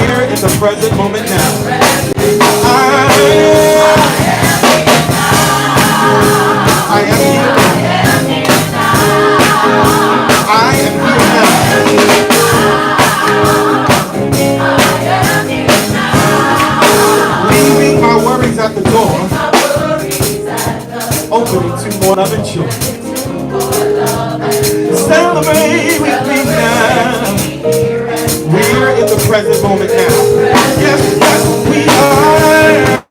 Here in the present moment now. I am here. I am here now. Leaving my worries at the door. Opening to more love and joy. Celebrate with me now. We're in the present moment now. Yes, yes, we are.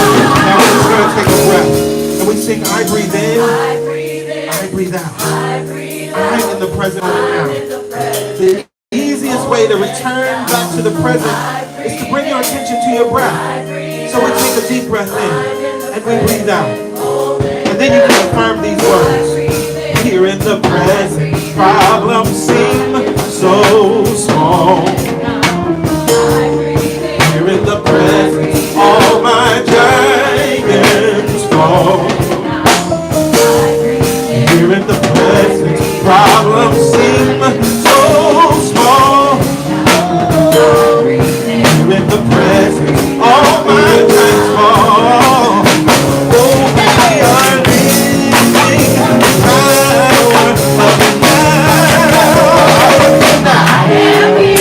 Now we're just going to take a breath. And we sing, I breathe in, I breathe out. I'm in the present moment now. The easiest way to return back to the present is to bring your attention to your breath. So we take a deep breath in and we breathe out. And then you can affirm these words. Here in the present, problems seem so small. Here in the present, all my giants fall. Here in the present, problems seem so small. Here in the present, all my giants fall. Oh, we are living the power of the now. I am here.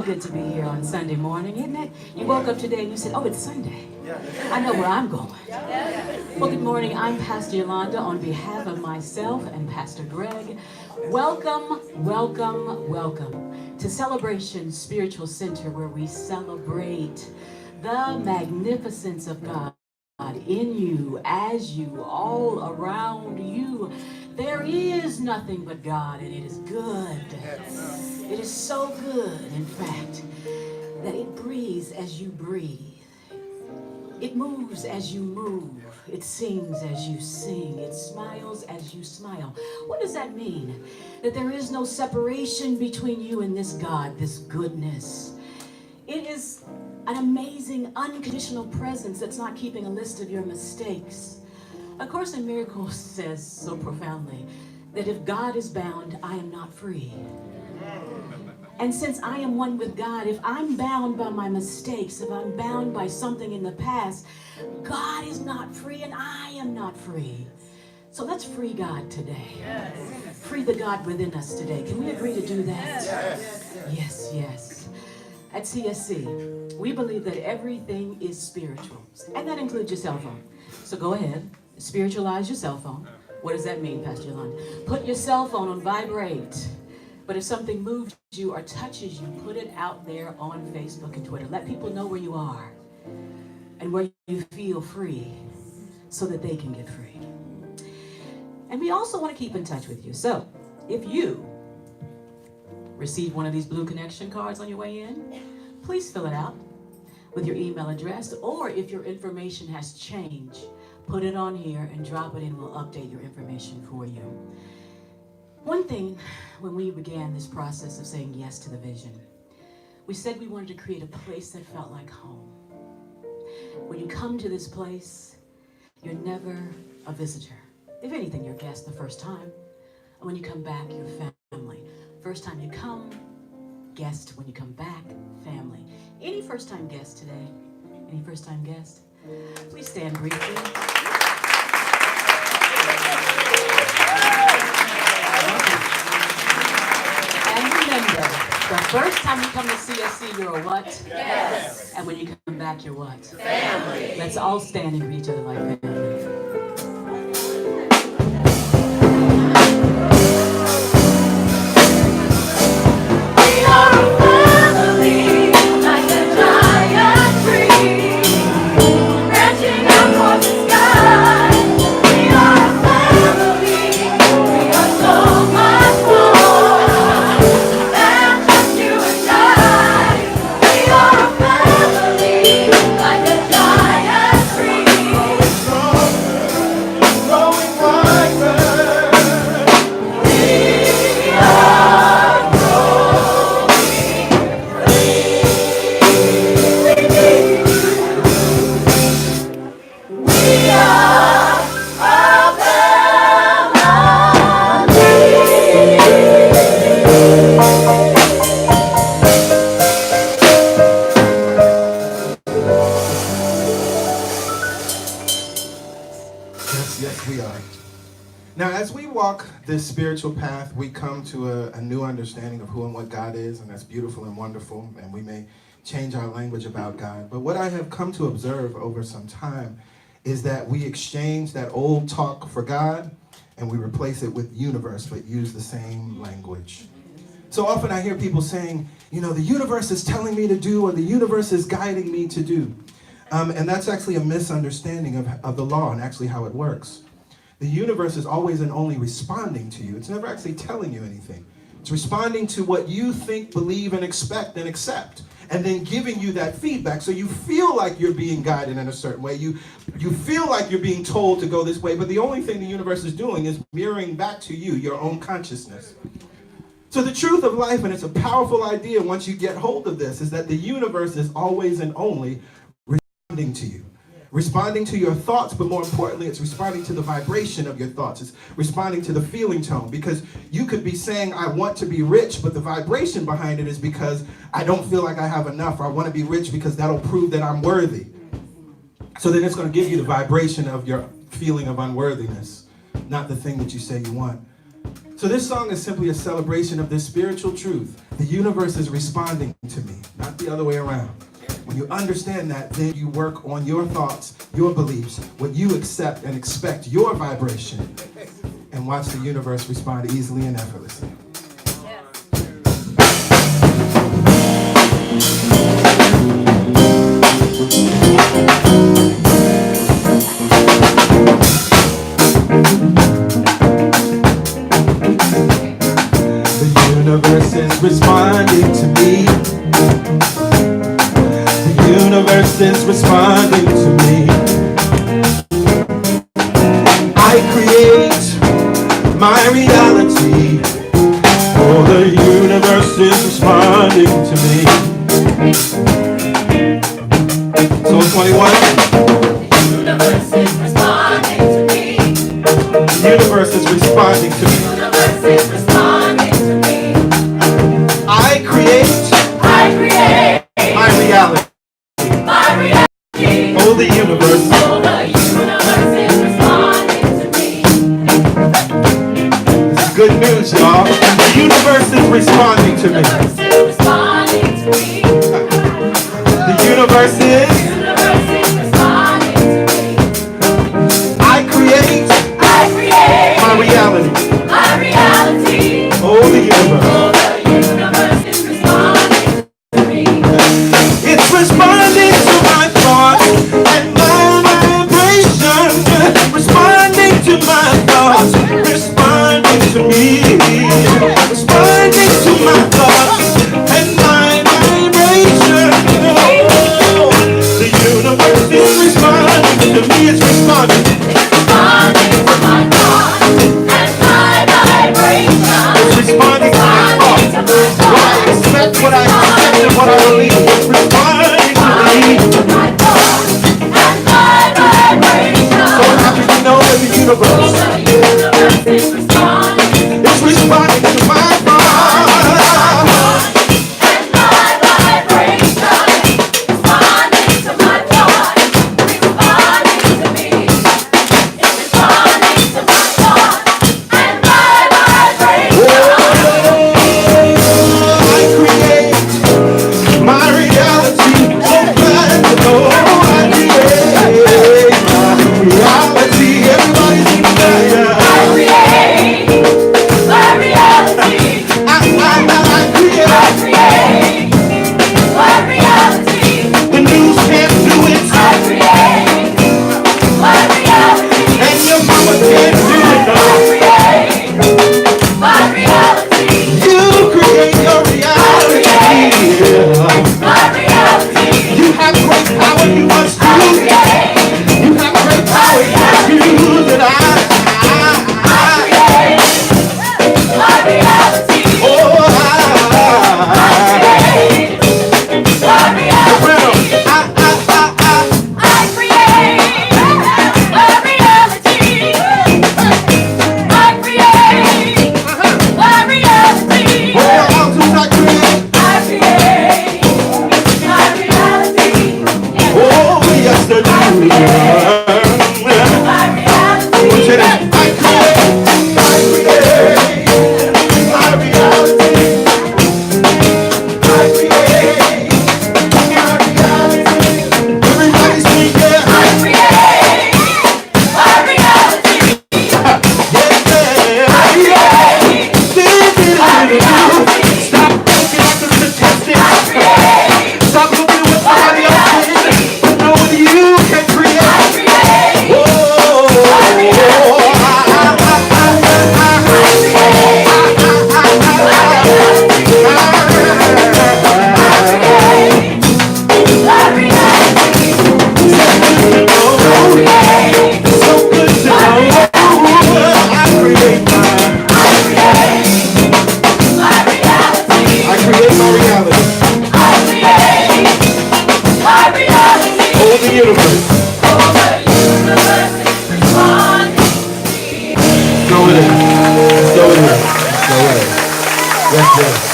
Good to be here on Sunday morning, isn't it? You woke up today and you said, oh, it's Sunday. I know where I'm going. Well, good morning. I'm Pastor Yolanda on behalf of myself and Pastor Greg. Welcome, welcome, welcome to Celebration Spiritual Center, where we celebrate the magnificence of God in you, as you, all around you. There is nothing but God, and it is good. It is so good, in fact, that it breathes as you breathe. It moves as you move. It sings as you sing. It smiles as you smile. What does that mean? That there is no separation between you and this God, this goodness. It is an amazing, unconditional presence that's not keeping a list of your mistakes. A Course in Miracles says so profoundly that if God is bound, I am not free. And since I am one with God, if I'm bound by my mistakes, if I'm bound by something in the past, God is not free and I am not free. So let's free God today. Yes. Free the God within us today. Can we agree to do that? Yes. Yes, yes. At CSC, we believe that everything is spiritual. And that includes your cell phone. So go ahead, spiritualize your cell phone. What does that mean, Pastor Yolanda? Put your cell phone on vibrate. But if something moves you or touches you, put it out there on Facebook and Twitter. Let people know where you are and where you feel free so that they can get free. And we also want to keep in touch with you. So if you receive one of these blue connection cards on your way in, please fill it out with your email address, or if your information has changed, put it on here and drop it in. We'll update your information for you. One thing, when we began this process of saying yes to the vision, we said we wanted to create a place that felt like home. When you come to this place, you're never a visitor. If anything, you're a guest the first time. And when you come back, you're family. First time you come, guest. When you come back, family. Any first-time guest today? Any first-time guest? Please stand briefly. And remember, the first time you come to CSC, you're a what? Yes. And when you come back, you're what? Family. Let's all stand and greet each other like family. We are a family, like a giant tree, branching out towards the sky. We are a family, we are so much more than just you and I. We are a family, like a giant tree. Growing wiser. We are We are a Yes, we are. Now, as we walk this spiritual path, we come to a new understanding of who and what God is, and that's beautiful and wonderful, and we may change our language about God. But what I have come to observe over some time is that we exchange that old talk for God, and we replace it with universe, but use the same language. So often I hear people saying, you know, the universe is telling me to do, or the universe is guiding me to do. And that's actually a misunderstanding of the law and actually how it works. The universe is always and only responding to you. It's never actually telling you anything. It's responding to what you think, believe, and expect and accept, and then giving you that feedback. So you feel like you're being guided in a certain way. You feel like you're being told to go this way, but the only thing the universe is doing is mirroring back to you your own consciousness. So the truth of life, and it's a powerful idea once you get hold of this, is that the universe is always and only responding to you. Responding to your thoughts, but more importantly, it's responding to the vibration of your thoughts. It's responding to the feeling tone, because you could be saying, I want to be rich, but the vibration behind it is because I don't feel like I have enough, or I want to be rich because that'll prove that I'm worthy. So then it's going to give you the vibration of your feeling of unworthiness, not the thing that you say you want. So this song is simply a celebration of this spiritual truth. The universe is responding to me, not the other way around. When you understand that, then you work on your thoughts, your beliefs, what you accept and expect, your vibration, and watch the universe respond easily and effortlessly. The universe is responding to me. The universe is responding to me. I create my reality. Oh, the universe is responding to me. Psalm 21. The universe is responding to me. The universe is responding to me. The universe is responding to me. I create my reality. My reality. Oh, the universe. Oh, the universe is responding to me. This is good news, y'all. The universe is responding to me. The universe is responding to me. The universe is. The universe is responding to me. I create my reality. My reality. Oh, the universe. Oh, the universe is responding to me. It's responding to my thoughts and my vibration. Responding to my thoughts. Responding to me. Responding to my thoughts and my vibration. Oh, universe is responding. It's responding to my thought. And my vibration responding to my thought. Responding to me. It's responding to my thought. And my vibration. I create my reality. So glad to know I create my reality. Everybody sing that. I create my reality. I create. I create my reality. The news can't do it. I create my reality. And your mama can't do it. I create my reality. You create your reality. My reality. You have great power, you must use it. You have great power, you must use it. My reality. Oh, My reality. I I create my reality. I create my reality. oh, out to I create. I create my reality. Oh, yes, I do. My reality. Say that. I create my reality. I create my reality. Everybody sing, yeah. I create my reality. Stop looking at the statistics. Stop looking at what somebody else did. Know what you can create. Oh, My reality. so good to know. I create My reality. I create my reality. I create my reality. Over the universe. Oh, the universe is responding. Go with it. Go with it. Go with it. Yes, yes.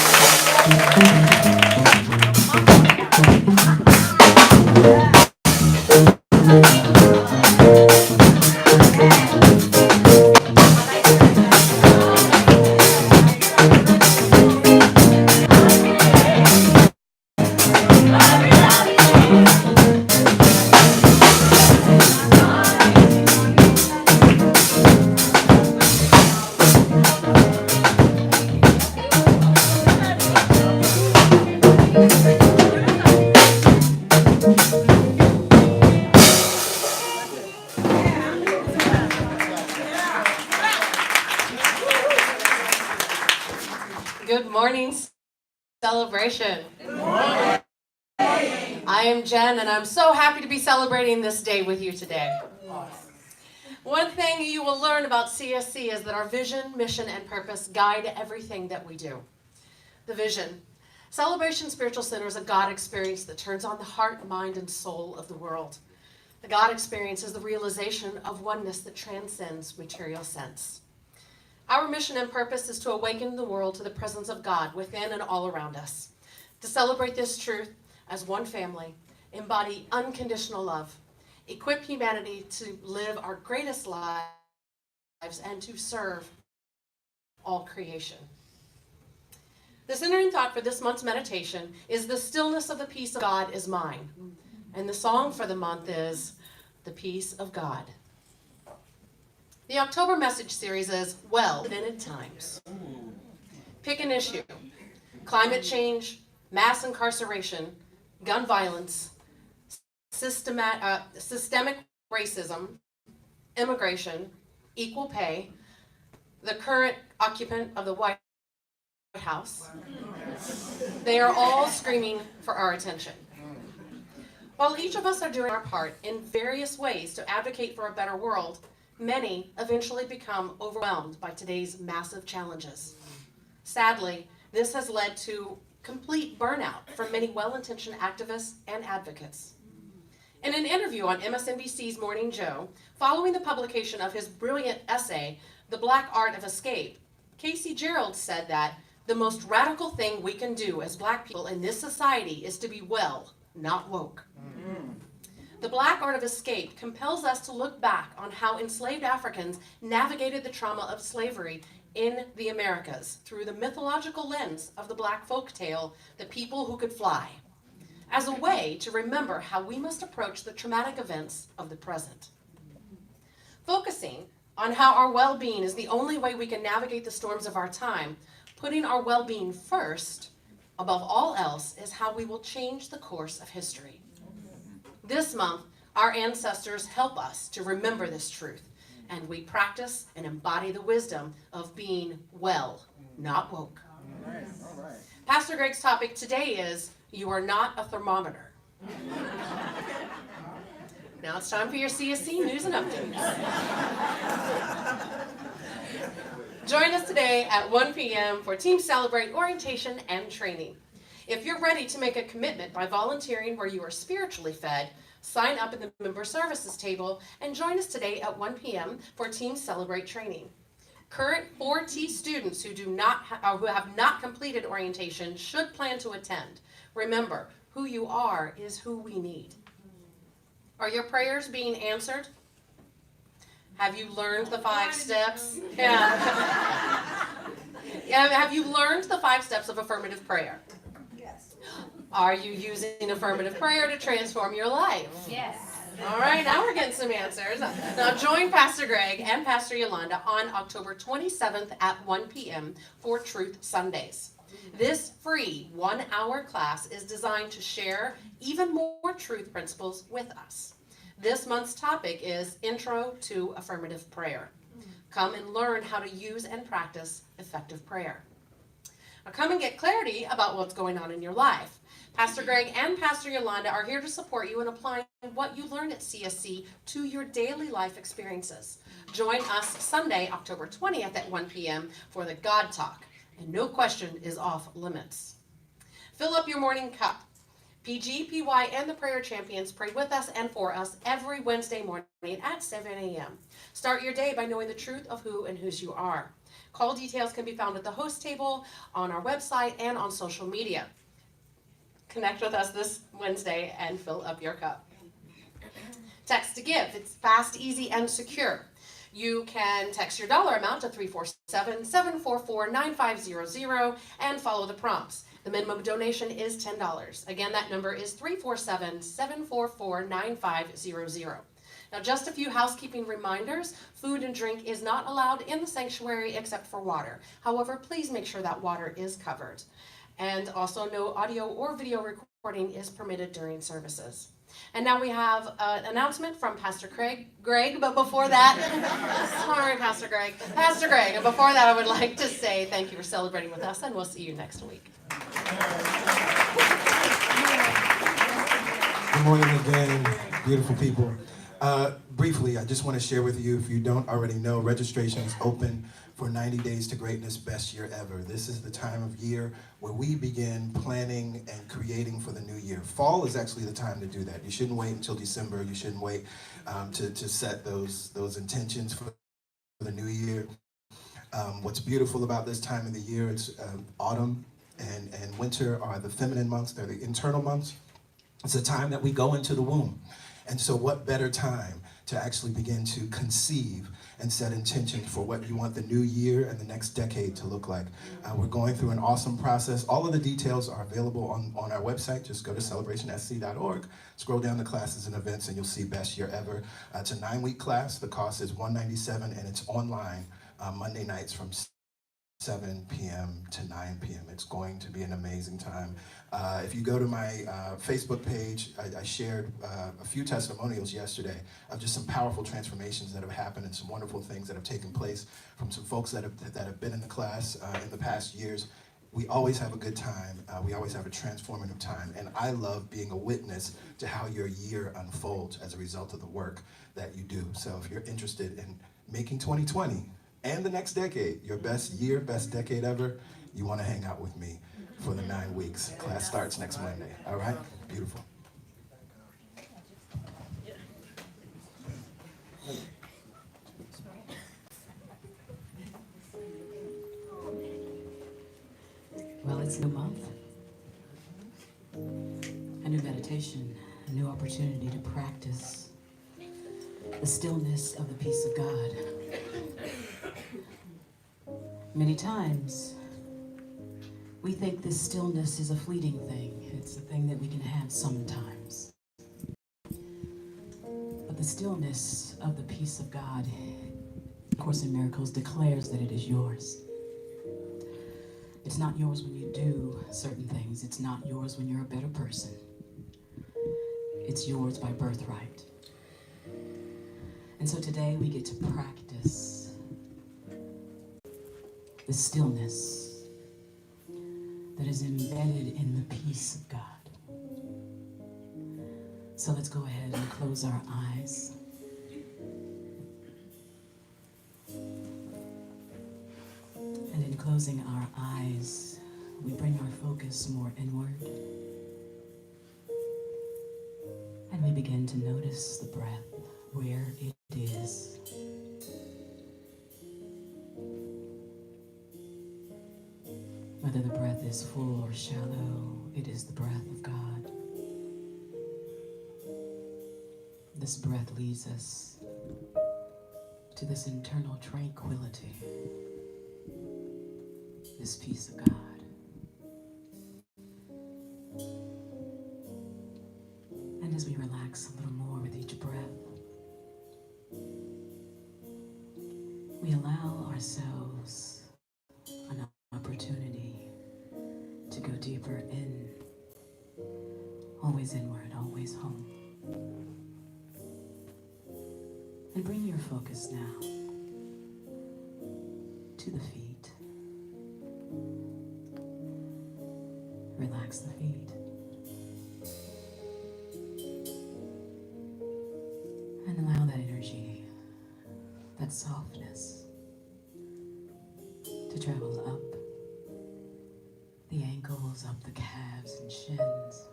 Good morning, celebration. I am Jen, and I'm so happy to be celebrating this day with you today. One thing you will learn about CSC is that our vision, mission, and purpose guide everything that we do. The vision. Celebration Spiritual Center is a God experience that turns on the heart, mind, and soul of the world. The God experience is the realization of oneness that transcends material sense. Our mission and purpose is to awaken the world to the presence of God within and all around us. To celebrate this truth as one family, embody unconditional love, equip humanity to live our greatest lives, and to serve all creation. The centering thought for this month's meditation is the stillness of the peace of God is mine. And the song for the month is The Peace of God. The October message series is Well-Invented Times. Pick an issue. Climate change, mass incarceration, gun violence, systemic racism, immigration, equal pay, the current occupant of the White House. They are all screaming for our attention. While each of us are doing our part in various ways to advocate for a better world, many eventually become overwhelmed by today's massive challenges. Sadly, this has led to complete burnout for many well-intentioned activists and advocates. In an interview on MSNBC's Morning Joe, following the publication of his brilliant essay, The Black Art of Escape, Casey Gerald said that the most radical thing we can do as Black people in this society is to be well, not woke. The Black Art of Escape compels us to look back on how enslaved Africans navigated the trauma of slavery in the Americas through the mythological lens of the Black folk tale, The People Who Could Fly, as a way to remember how we must approach the traumatic events of the present. Focusing on how our well-being is the only way we can navigate the storms of our time, putting our well-being first, above all else, is how we will change the course of history. This month, our ancestors help us to remember this truth, and we practice and embody the wisdom of being well, not woke. All right. Pastor Greg's topic today is, you are not a thermometer. Now it's time for your CSC news and updates. Join us today at 1 p.m. for Team Celebrate orientation and training. If you're ready to make a commitment by volunteering where you are spiritually fed, sign up at the member services table and join us today at 1 p.m. for Team Celebrate training. Current 4T students who have not completed orientation should plan to attend. Remember, who you are is who we need. Are your prayers being answered? Have you learned the 5 steps? Yeah. Have you learned the 5 steps of affirmative prayer? Yes. Are you using affirmative prayer to transform your life? Yes. All right, now we're getting some answers. Now join Pastor Greg and Pastor Yolanda on October 27th at 1 p.m. for Truth Sundays. This free 1-hour class is designed to share even more truth principles with us. This month's topic is Intro to Affirmative Prayer. Come and learn how to use and practice effective prayer. Now come and get clarity about what's going on in your life. Pastor Greg and Pastor Yolanda are here to support you in applying what you learn at CSC to your daily life experiences. Join us Sunday, October 20th at 1 p.m. for the God Talk, and no question is off limits. Fill up your morning cup. PG, PY, and the prayer champions pray with us and for us every Wednesday morning at 7 a.m. Start your day by knowing the truth of who and whose you are. Call details can be found at the host table, on our website, and on social media. Connect with us this Wednesday and fill up your cup. Text to give. It's fast, easy, and secure. You can text your dollar amount to 347-744-9500 and follow the prompts. The minimum donation is $10. Again, that number is 347-744-9500. Now, just a few housekeeping reminders. Food and drink is not allowed in the sanctuary except for water. However, please make sure that water is covered. And also, no audio or video recording is permitted during services. And now we have an announcement from Pastor Greg, but before that, sorry, Pastor Greg, and before that, I would like to say thank you for celebrating with us, and we'll see you next week. Good morning again, beautiful people. Briefly, I just want to share with you, if you don't already know, registration is open for 90 Days to Greatness, Best Year Ever. This is the time of year where we begin planning and creating for the new year. Fall is actually the time to do that. You shouldn't wait until December. You shouldn't wait to set those intentions for the new year. What's beautiful about this time of the year is autumn and winter are the feminine months. They're the internal months. It's a time that we go into the womb. And so what better time to actually begin to conceive and set intentions for what you want the new year and the next decade to look like. We're going through an awesome process. All of the details are available on our website. Just go to celebrationsc.org, scroll down to classes and events, and you'll see Best Year Ever. It's a 9-week class. The cost is $197, and it's online Monday nights from 7 p.m. to 9 p.m. It's going to be an amazing time. If you go to my Facebook page, I shared a few testimonials yesterday of just some powerful transformations that have happened and some wonderful things that have taken place from some folks that have been in the class in the past years. We always have a good time. We always have a transformative time. And I love being a witness to how your year unfolds as a result of the work that you do. So if you're interested in making 2020 and the next decade your best year, best decade ever, you want to hang out with me for the 9 weeks. Class starts next Monday. All right? Beautiful. It's a new month, a new meditation, a new opportunity to practice the stillness of the peace of God. Many times, we think this stillness is a fleeting thing. It's a thing that we can have sometimes. But the stillness of the peace of God, of Course in Miracles, declares that it is yours. It's not yours when you do certain things. It's not yours when you're a better person. It's yours by birthright. And so today we get to practice the stillness that is embedded in the peace of God. So let's go ahead and close our eyes. And in closing our eyes, we bring our focus more inward. And we begin to notice the breath, where it is. Whether the breath is full or shallow, it is the breath of God. This breath leads us to this internal tranquility, this peace of God. And as we relax a little more with each breath, we allow ourselves an opportunity to go deeper in, always inward, always home. And bring your focus now to the feet. Relax the feet. And allow that energy, that softness, to travel up the ankles, up the calves and shins,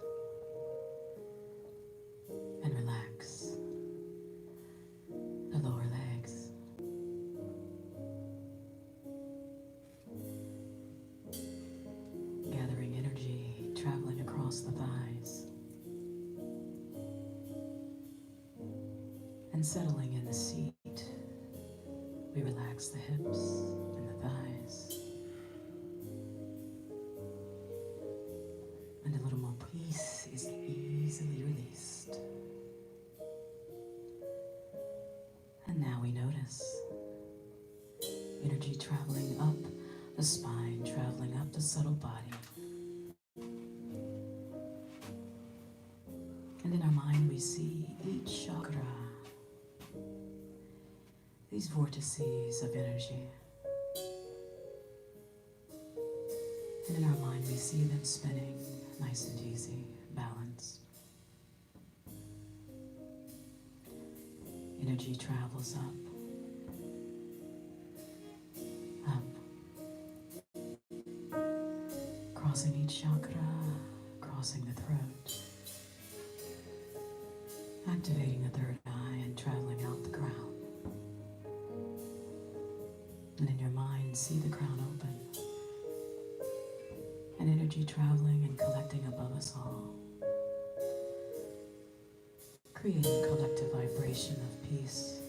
and relax the lower legs. Gathering energy, traveling across the thighs, and settling in the seat. We relax the hips and the thighs. And a little more peace is easily released. And now we notice energy traveling up the spine, traveling up the subtle body. And in our mind we see each chakra, these vortices of energy. And in our mind we see them spinning nice and easy, balanced. Energy travels up, crossing each chakra, crossing the throat, activating the third eye and traveling out the crown. And in your mind, see the crown open, and energy traveling and collecting above us all, creating a collective vibration of peace.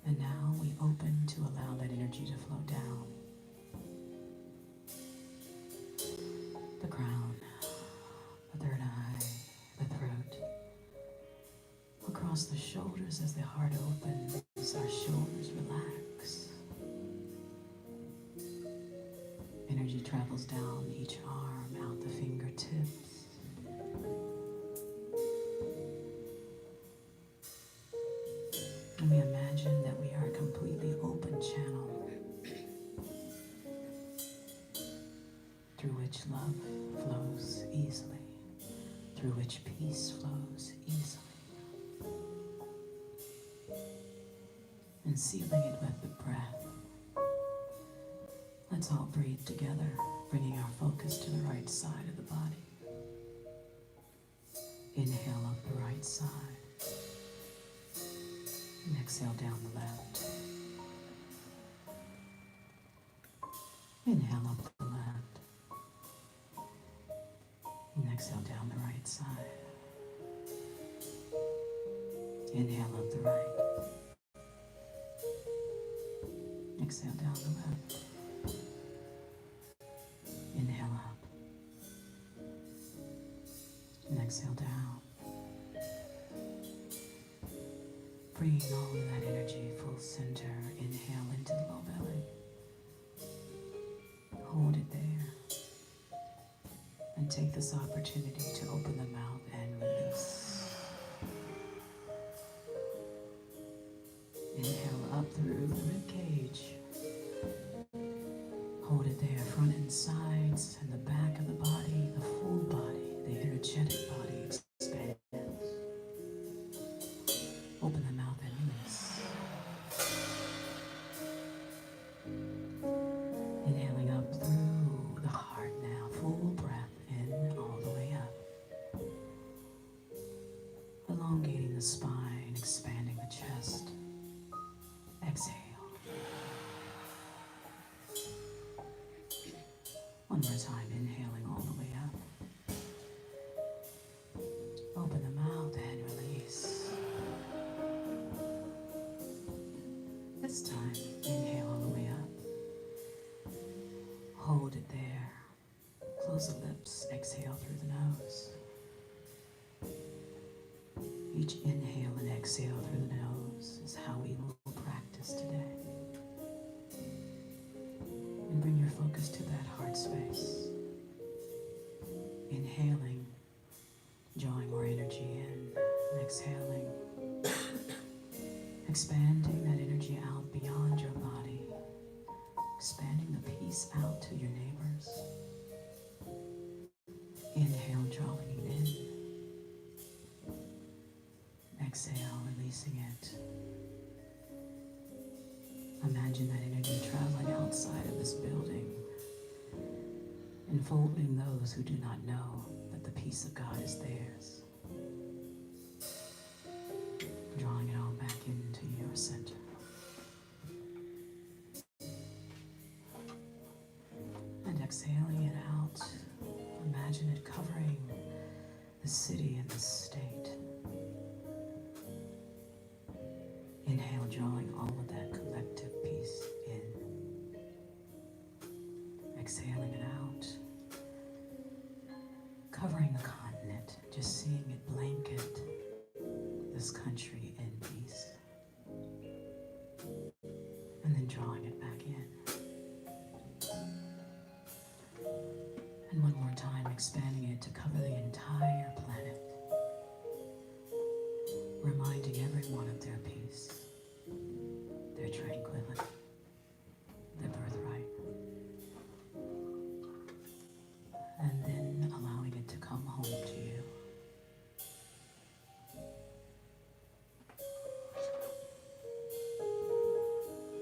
And now we open to allow that energy to flow down the crown, the third eye, the throat, across the shoulders. As the heart opens, our shoulders relax. Energy travels down each arm, out the fingertips. And we imagine that we are a completely open channel through which love flows easily, through which peace flows easily. And sealing it with the breath, let's all breathe together, bringing our focus to the right side of the body. Inhale up the right side, and exhale down the left. Inhale up the left, right side. Inhale up the right. Exhale down the left. Inhale up. And exhale down. Bringing all of that energy full center. Inhale into the low belly. Hold it there. And take this opportunity to open the mouth and release. Inhale up through the rib cage. Hold it there, front and sides, and the back of the body, the full body, the energetic body expands. Open the mouth and release. Inhaling up through the heart now, full breath in all the way up. Elongating the spine, expanding the chest. Exhale. One more time, inhaling all the way up. Open the mouth and release. This time, inhale all the way up. Hold it there. Close the lips, exhale through the nose. Each inhale and exhale through the nose is how we will practice today. And bring your focus to that heart space. Inhaling, drawing more energy in, and exhaling, expanding that energy out beyond your body, expanding the peace out to your neighbors. Inhale, drawing it in. Exhale, releasing it. Imagine that energy traveling outside of this building, enfolding those who do not know that the peace of God is theirs. Drawing it all back into your center. And exhaling it out. Imagine it covering the city and the state. Inhale, drawing all of that collective peace in. Exhaling it out. Covering the continent, just seeing it blanket this country in peace. And then drawing it back in. And one more time, expanding it to cover the entire planet. Reminding everyone of their peace, their tranquility, their birthright. And then allowing it to come home to you.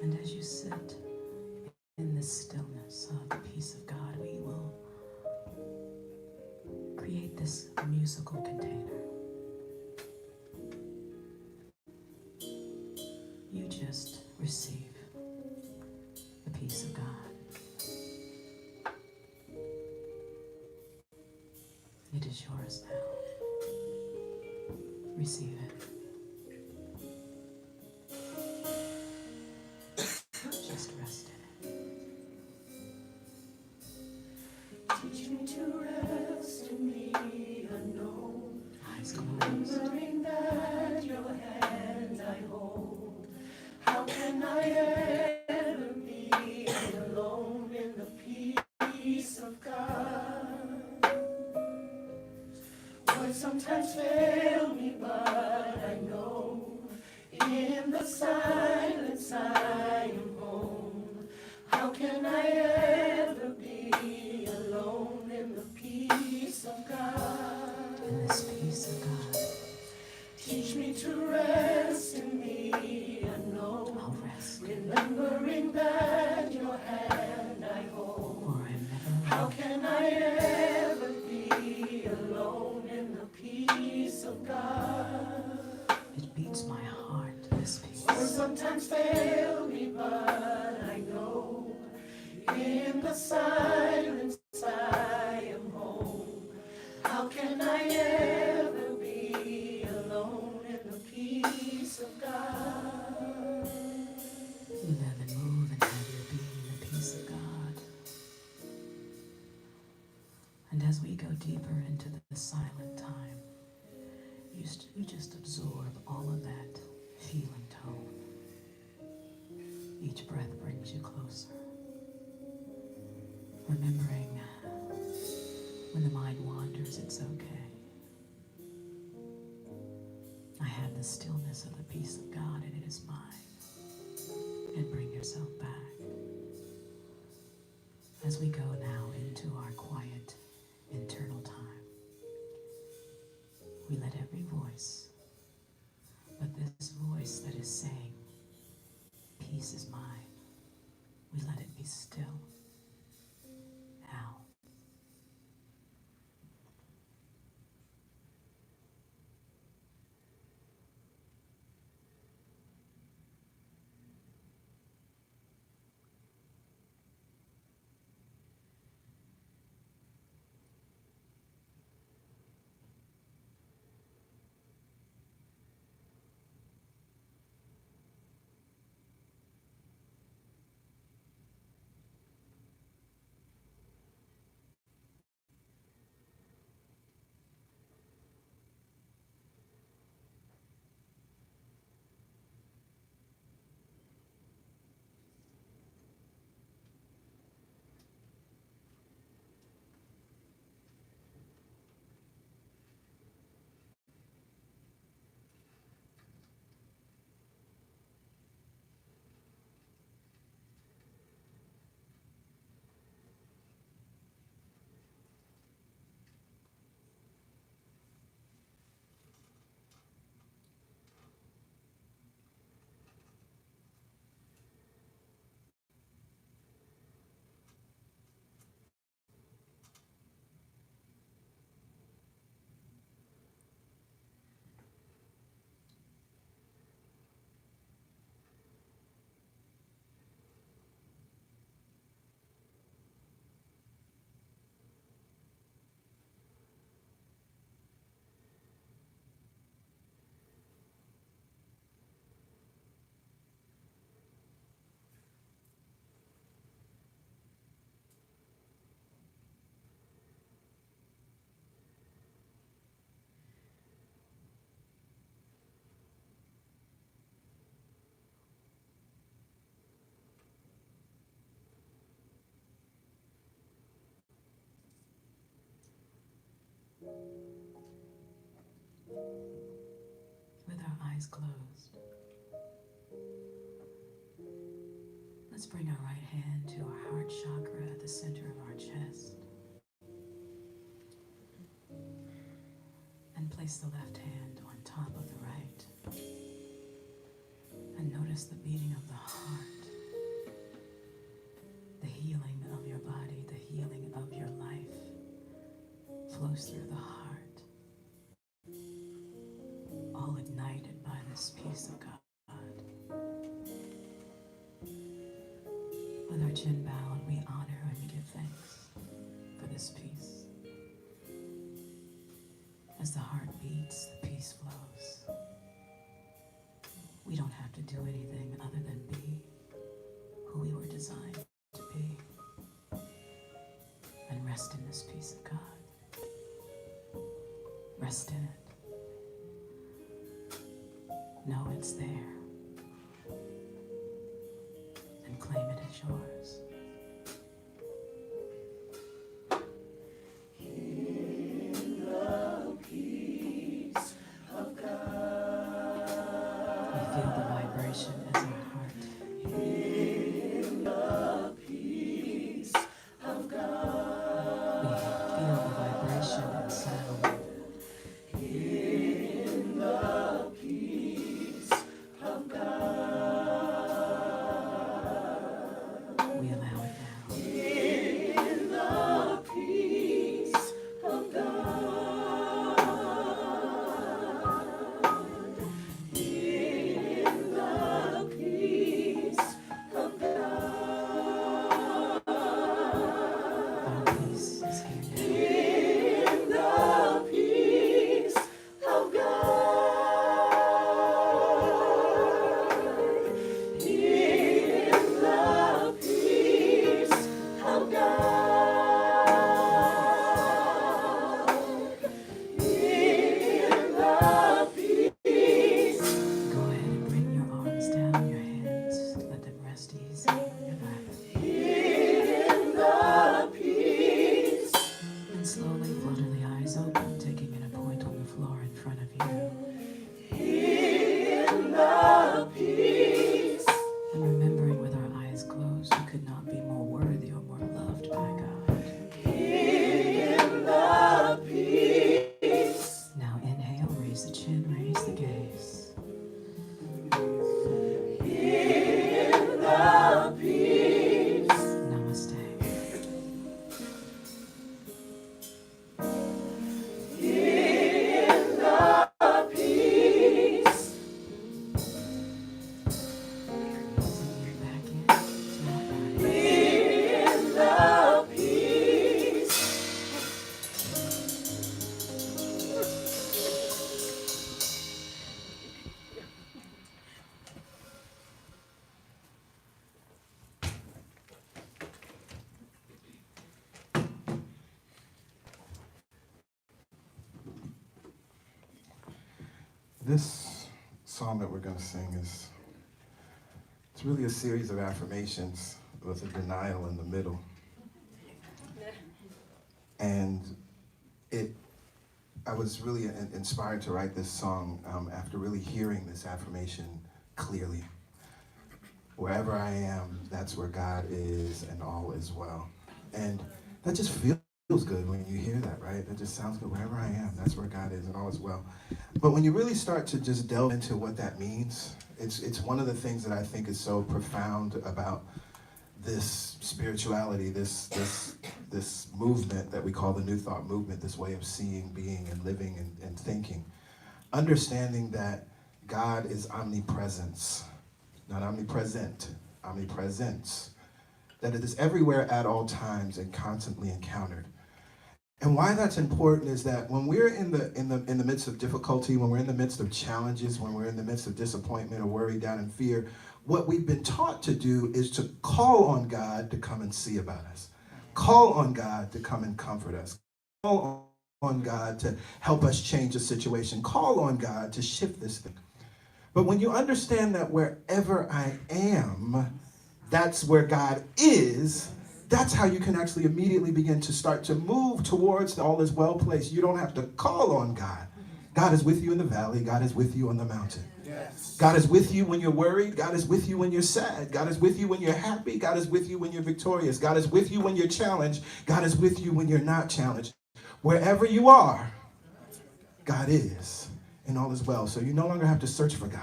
And as you sit in this stillness of the peace of God, we will create this musical container. You just receive the peace of God. It is yours now. Receive it. Just rest in it. Teach me to rest in me unknown. Eyes closed. Remembering that your hand I hold. How can I ever be alone in the peace of God? Words sometimes fail me, but I know in the silence I am home. How can I ever be alone in the peace of God? In this peace of God, Teach me to rest in me unknown. I'll rest. Remembering that your hand I hold. For I am never How alone. can I ever be alone in the peace of God? It beats my heart, this Words peace. sometimes fail me, but I know in the silence I am home. How can I deeper into the silent time, you just absorb all of that feeling tone. Each breath brings you closer. Remembering when the mind wanders, it's okay. I have the stillness of the peace of God, and it is mine. And bring yourself back. As we go now into our quiet internal time, we let every voice, but this voice that is saying, peace is mine, we let it be still. Now. With our eyes closed, let's bring our right hand to our heart chakra at the center of our chest and place the left hand on top of the right and notice the beating of the heart, the healing of your body, the healing of your life flows through the heart, all ignited by this peace of God. With our chin bowed, we honor and give thanks for this peace. As the heart beats, the peace flows. We don't have to do anything other than be who we were designed to be and rest in this peace of God. Rest in it. Know it's there and claim it as yours. In the peace of God. We feel the vibration as our heart. In the peace of God. We feel the vibration and sound. In the peace of God. We allow it now. In the peace of God. In the peace of God. Our peace is here now. In the peace of God. In the peace This song that we're going to sing it's really a series of affirmations with a denial in the middle. And I was really inspired to write this song after really hearing this affirmation clearly. Wherever I am, that's where God is, and all is well. And that just feels good when you hear that, right? That just sounds good. Wherever I am, that's where God is, and all is well. But when you really start to just delve into what that means, it's one of the things that I think is so profound about this spirituality, this movement that we call the New Thought movement, this way of seeing, being, and living and thinking. Understanding that God is omnipresence, not omnipresent, omnipresence. That it is everywhere at all times and constantly encountered. And why that's important is that when we're in the midst of difficulty, when we're in the midst of challenges, when we're in the midst of disappointment or worry, doubt, and fear, what we've been taught to do is to call on God to come and see about us. Call on God to come and comfort us. Call on God to help us change the situation. Call on God to shift this thing. But when you understand that wherever I am, that's where God is, that's how you can actually immediately begin to start to move towards the all is well place. You don't have to call on God. God is with you in the valley. God is with you on the mountain. Yes. God is with you when you're worried. God is with you when you're sad. God is with you when you're happy. God is with you when you're victorious. God is with you when you're challenged. God is with you when you're not challenged. Wherever you are, God is, and all is well. So you no longer have to search for God.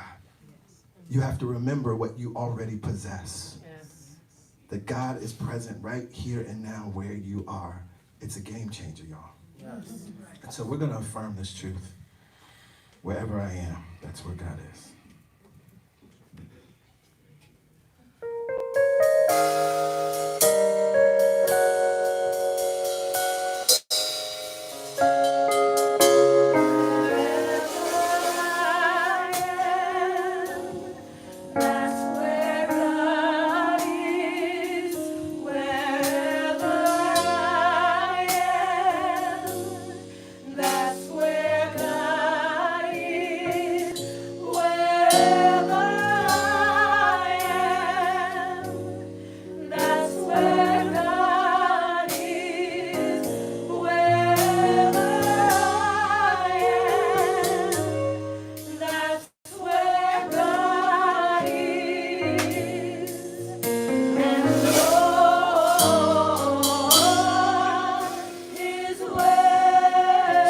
You have to remember what you already possess. Yes. That God is present right here and now where you are. It's a game changer, y'all. Yes. And so we're going to affirm this truth. Wherever I am, that's where God is.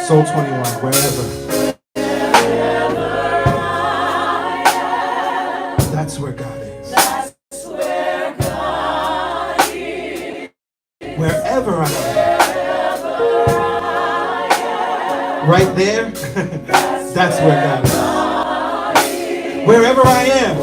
Soul 21, wherever. That's where God is. That's where God is. Wherever I am. Right there, that's where God is. Wherever I am.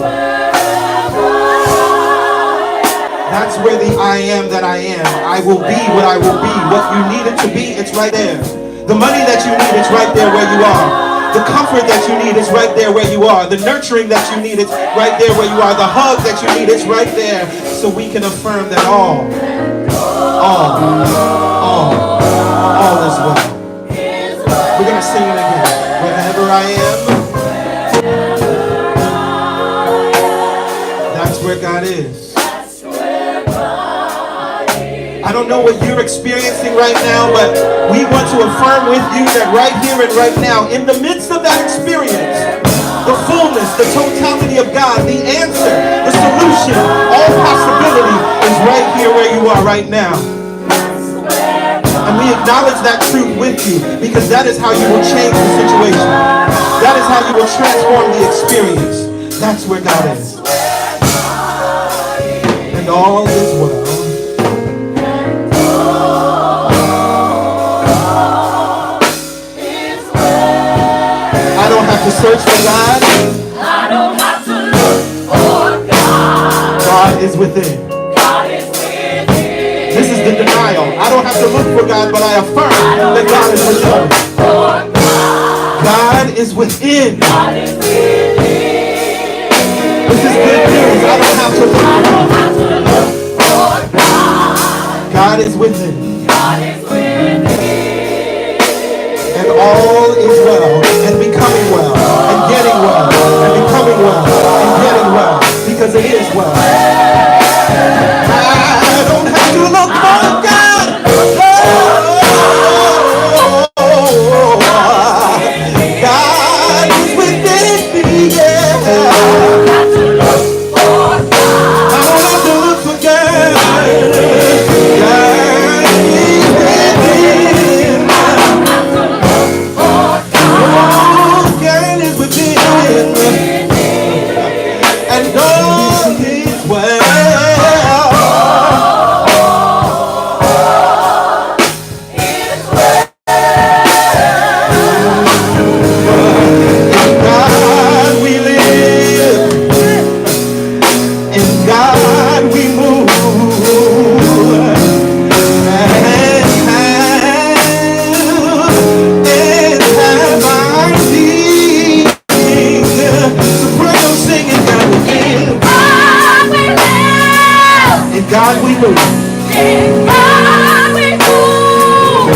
That's where the I am that I am. I will be what I will be. What you need it to be, it's right there. The money that you need is right there where you are. The comfort that you need is right there where you are. The nurturing that you need is right there where you are. The hug that you need is right there. So we can affirm that all is well. We're going to sing it again. Wherever I am, that's where God is. I don't know what you're experiencing right now, but we want to affirm with you that right here and right now, in the midst of that experience, the fullness, the totality of God, the answer, the solution, all possibility is right here where you are right now. And we acknowledge that truth with you, because that is how you will change the situation. That is how you will transform the experience. That's where God is. And all is well. I don't have to search for God. I don't have to look for God. God is within. God is within. This is the denial. I don't have to look for God, but I affirm that God is within. God is within. God is within. This is good news. I don't have to look for God. God is within. God is within. And all is well, and becoming well, and getting because it is well. I don't have to look for God. Oh, God is within me, yeah. I don't have to look for God. God is within. Oh, God is within. And all is well. In God we live. In God we move. And have our being. Soprano singing God we live. In God we move. In God we move.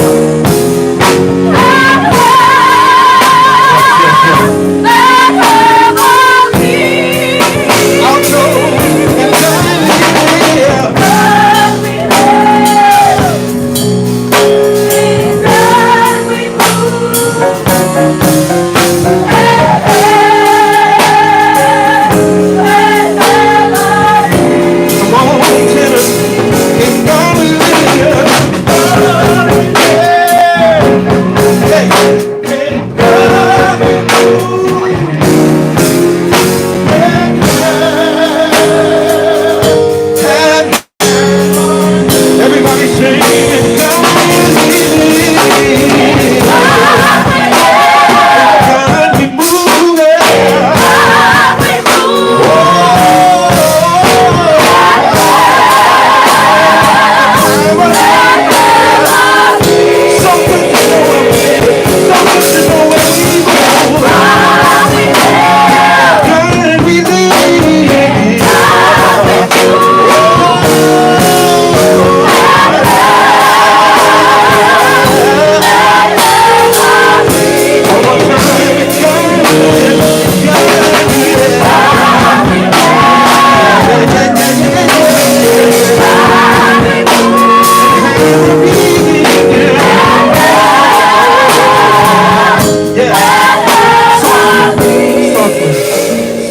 I'll go in God we live. Come on, tenors. In God we live. Hey, in God we move. Everybody sing in God we live. God we move.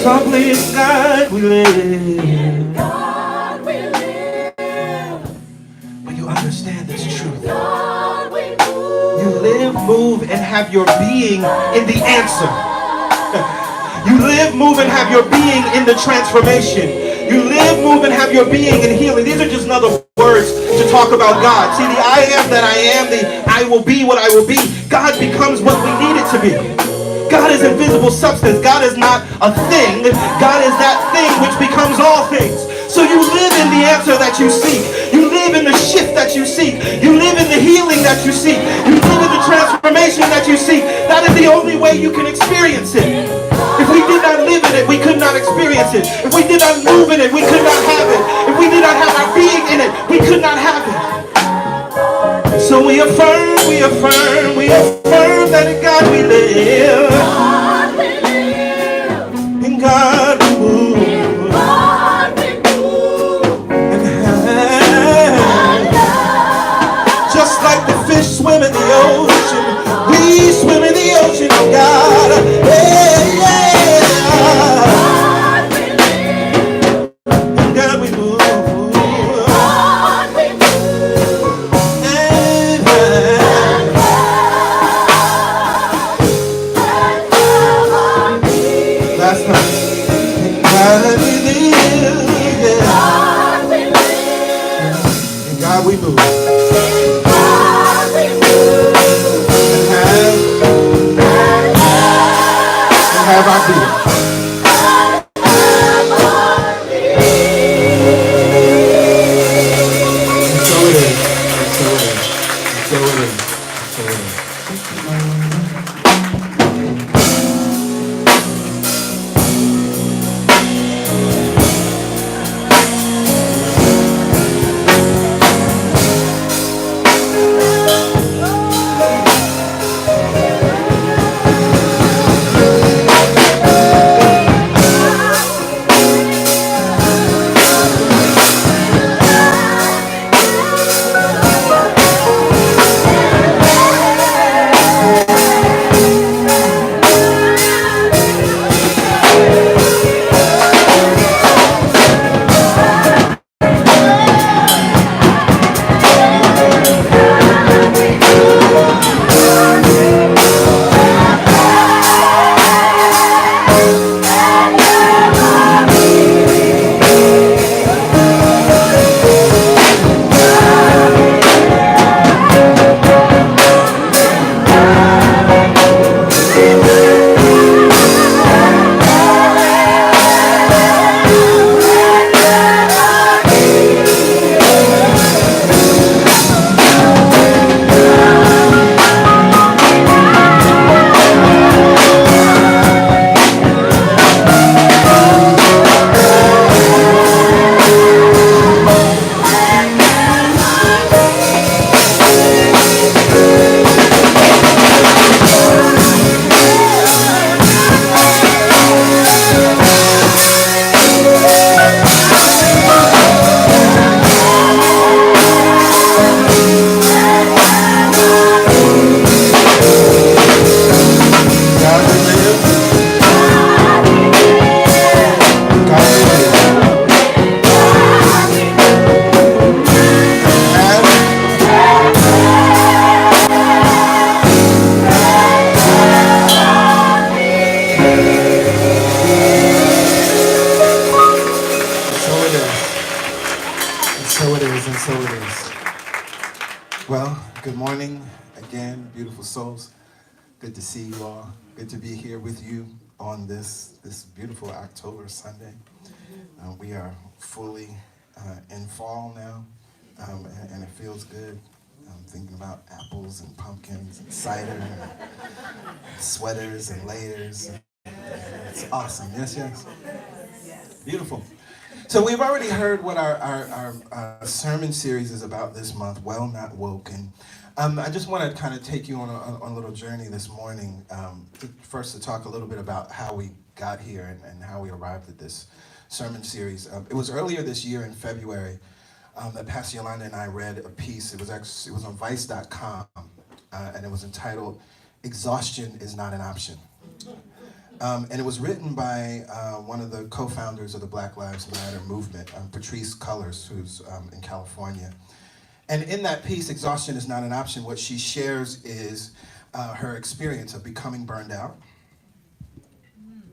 Softly in God we live. When you understand this truth, you live, move, and have your being in the answer. You live, move, and have your being in the transformation. You live, move, and have your being in healing. These are just another words to talk about God. See, the I am that I am, the I will be what I will be. God becomes what we need it to be. God is invisible substance. God is not a thing. God is that thing which becomes all things. So you live in the answer that you seek. You live in the shift that you seek. You live in the healing that you seek. You live in the transformation that you seek. That is the only way you can experience it. If we did not live in it, we could not experience it. If we did not move in it, we could not have it. If we did not have our being in it, we could not have it. So we affirm that in God we live. In God we move. And just like the fish swim in the ocean, we swim in the ocean of God. Yeah, yeah. In God we move. Last night. In God we live. In God we move. And have our being. And so it is. And so it is. And so it is. And so it is. And so it is. Well, good morning again, beautiful souls. Good to see you all. Good to be here with you on this beautiful October Sunday. We are fully in fall now, and it feels good. I'm thinking about apples and pumpkins and cider and sweaters and layers. It's awesome. Yes, yes. Beautiful. So we've already heard what our sermon series is about this month, Well Not Woke. And I just want to kind of take you on a little journey this morning, first to talk a little bit about how we got here and how we arrived at this sermon series. It was earlier this year in February that Pastor Yolanda and I read a piece. It was on Vice.com, and it was entitled, Exhaustion is Not an Option. And it was written by one of the co-founders of the Black Lives Matter movement, Patrisse Cullors, who's in California. And in that piece, Exhaustion is Not an Option, what she shares is her experience of becoming burned out,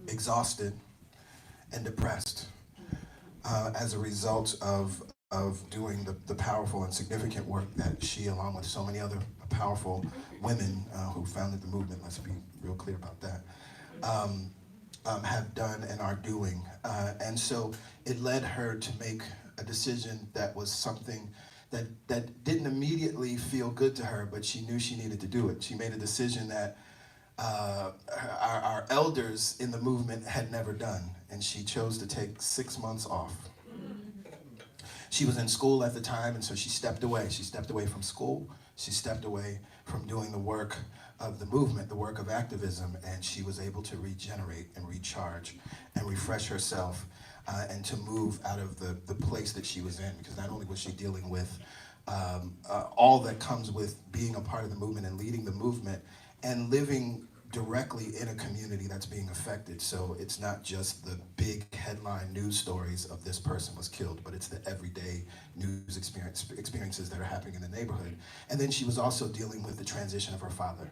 exhausted, and depressed as a result of doing the powerful and significant work that she, along with so many other powerful women who founded the movement, let's be real clear about that, have done and are doing. And so it led her to make a decision that was something that didn't immediately feel good to her, but she knew she needed to do it. She made a decision that our elders in the movement had never done, and she chose to take 6 months off. She was in school at the time, and so she stepped away. She stepped away from school. She stepped away from doing the work of the movement, the work of activism, and she was able to regenerate and recharge and refresh herself and to move out of the place that she was in, because not only was she dealing with all that comes with being a part of the movement and leading the movement and living directly in a community that's being affected. So it's not just the big headline news stories of this person was killed, but it's the everyday news experiences that are happening in the neighborhood. And then she was also dealing with the transition of her father,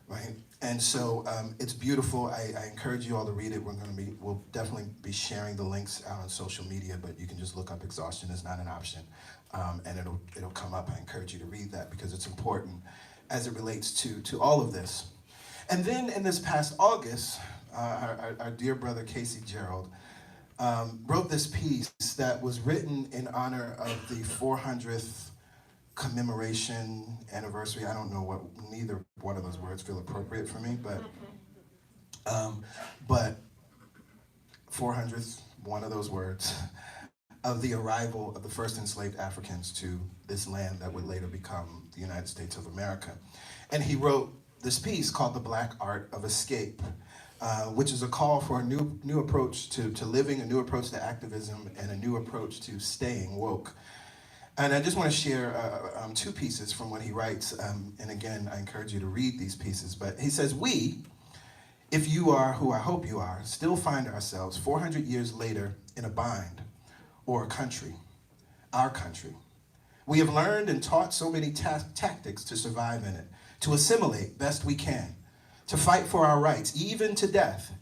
right? And so it's beautiful. I encourage you all to read it. We'll definitely be sharing the links out on social media, but you can just look up Exhaustion is Not an Option, and it'll come up. I encourage you to read that because it's important as it relates to all of this. And then in this past August, our dear brother Casey Gerald wrote this piece that was written in honor of the 400th commemoration anniversary. I don't know what, neither one of those words feel appropriate for me, but 400th, one of those words, of the arrival of the first enslaved Africans to this land that would later become the United States of America. And he wrote this piece called The Black Art of Escape, which is a call for a new approach to living, a new approach to activism, and a new approach to staying woke. And I just want to share two pieces from what he writes. And again, I encourage you to read these pieces. But he says, we, if you are who I hope you are, still find ourselves 400 years later in a bind or a country, our country. We have learned and taught so many tactics to survive in it, to assimilate best we can, to fight for our rights, even to death.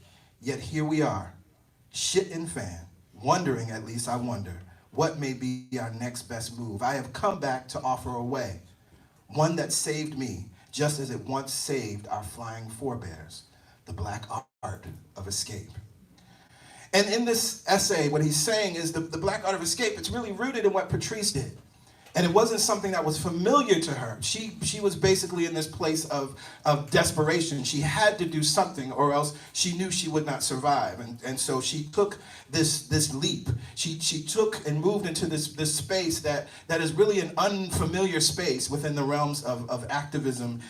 Yet here we are, shit and fan, wondering, at least I wonder, what may be our next best move. I have come back to offer a way, one that saved me, just as it once saved our flying forebears, the black art of escape. And in this essay, what he's saying is the black art of escape, it's really rooted in what Patrisse did. And it wasn't something that was familiar to her. She was basically in this place of desperation. She had to do something or else she knew she would not survive. And so she took this leap. She took and moved into this space that is really an unfamiliar space within the realms of activism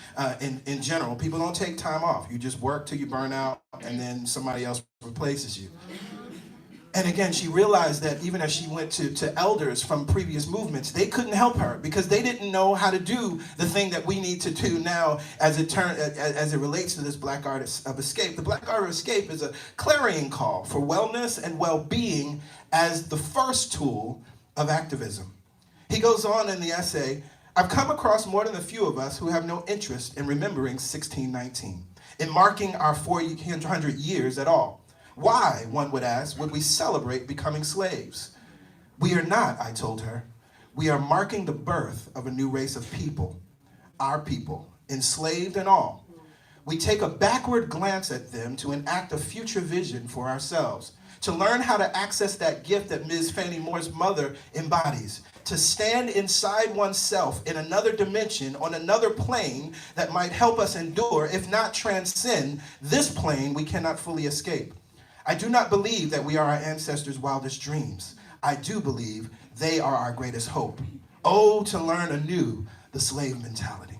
in general. People don't take time off. You just work till you burn out and then somebody else replaces you. And again, she realized that even as she went to elders from previous movements, they couldn't help her because they didn't know how to do the thing that we need to do now as it relates to this black art of escape. The black art of escape is a clarion call for wellness and well-being as the first tool of activism. He goes on in the essay, I've come across more than a few of us who have no interest in remembering 1619, in marking our 400 years at all. Why, one would ask, would we celebrate becoming slaves? We are not, I told her. we are marking the birth of a new race of people, our people, enslaved and all. We take a backward glance at them to enact a future vision for ourselves, to learn how to access that gift that Ms. Fannie Moore's mother embodies, to stand inside oneself in another dimension, on another plane that might help us endure, if not transcend, this plane we cannot fully escape. I do not believe that we are our ancestors' wildest dreams. I do believe they are our greatest hope. Oh, to learn anew the slave mentality.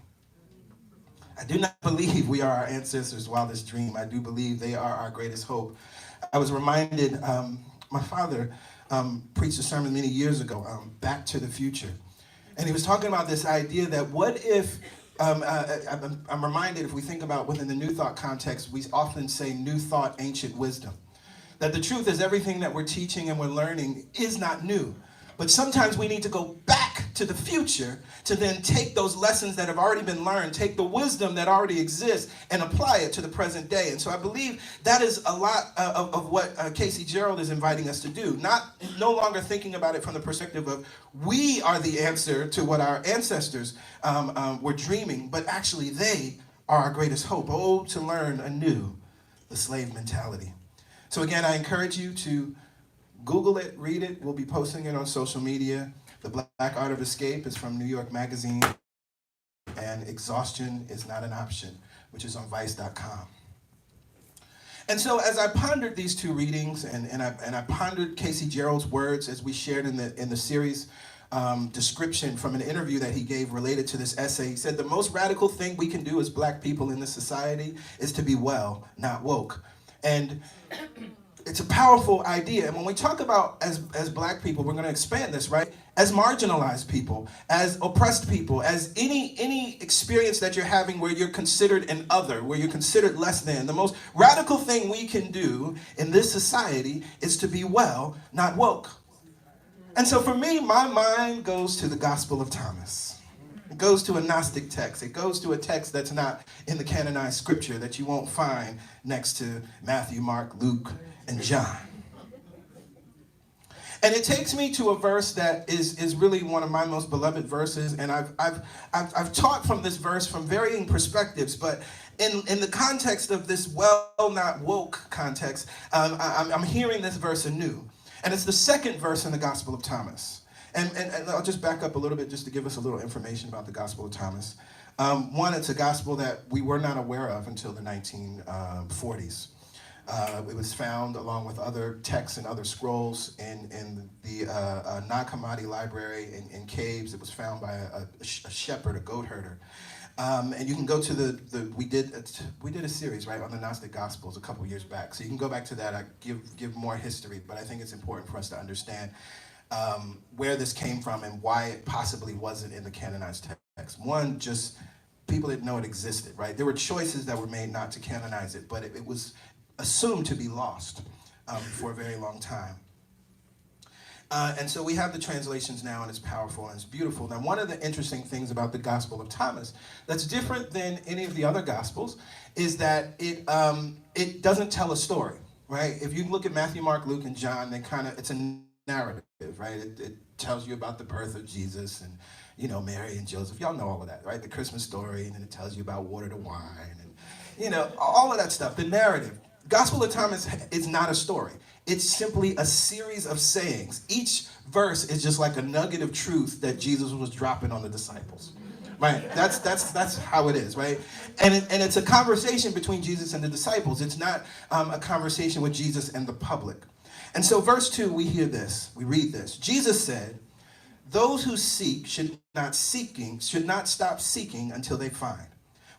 I do not believe we are our ancestors' wildest dream. I do believe they are our greatest hope. I was reminded, my father preached a sermon many years ago, Back to the Future. And he was talking about this idea that what if, I'm reminded, if we think about within the New Thought context, we often say new thought, ancient wisdom. That the truth is everything that we're teaching and we're learning is not new. But sometimes we need to go back to the future to then take those lessons that have already been learned, take the wisdom that already exists, and apply it to the present day. And so I believe that is a lot of what Casey Gerald is inviting us to do. No longer thinking about it from the perspective of we are the answer to what our ancestors were dreaming, but actually they are our greatest hope. Oh, to learn anew the slave mentality. So again, I encourage you to Google it, read it. We'll be posting it on social media. The Black Art of Escape is from New York Magazine, and Exhaustion is Not an Option, which is on Vice.com. And so as I pondered these two readings, and I pondered Casey Gerald's words as we shared in the series description from an interview that he gave related to this essay, he said, the most radical thing we can do as Black people in this society is to be well, not woke. And it's a powerful idea. And when we talk about as Black people, we're going to expand this, right? As marginalized people, as oppressed people, as any experience that you're having where you're considered an other, where you're considered less than. The most radical thing we can do in this society is to be well, not woke. And so for me, my mind goes to the Gospel of Thomas. It goes to a Gnostic text. It goes to a text that's not in the canonized scripture, that you won't find next to Matthew, Mark, Luke, and John. And it takes me to a verse that is really one of my most beloved verses, and I've taught from this verse from varying perspectives, but in the context of this well not woke context, I'm hearing this verse anew. And it's the second verse in the Gospel of Thomas. And I'll just back up a little bit just to give us a little information about the Gospel of Thomas. One, it's a gospel that we were not aware of until the 1940s. It was found along with other texts and other scrolls in the Nag Hammadi library in caves. It was found by a shepherd, a goat herder. And you can go to we did a series, right, on the Gnostic Gospels a couple years back. So you can go back to that. I give more history, but I think it's important for us to understand where this came from and why it possibly wasn't in the canonized text. One, just people didn't know it existed, right? There were choices that were made not to canonize it, but it was assumed to be lost for a very long time. And so we have the translations now, and it's powerful and it's beautiful. Now, one of the interesting things about the Gospel of Thomas that's different than any of the other Gospels is that it doesn't tell a story, right? If you look at Matthew, Mark, Luke, and John, it's a narrative, right? It tells you about the birth of Jesus and, Mary and Joseph. Y'all know all of that, right? The Christmas story, and then it tells you about water to wine, and, all of that stuff, the narrative. Gospel of Thomas is not a story. It's simply a series of sayings. Each verse is just like a nugget of truth that Jesus was dropping on the disciples. Right? That's how it is, right? And it's a conversation between Jesus and the disciples. It's not a conversation with Jesus and the public. And so verse 2, we read this. Jesus said, those who seek should not stop seeking until they find.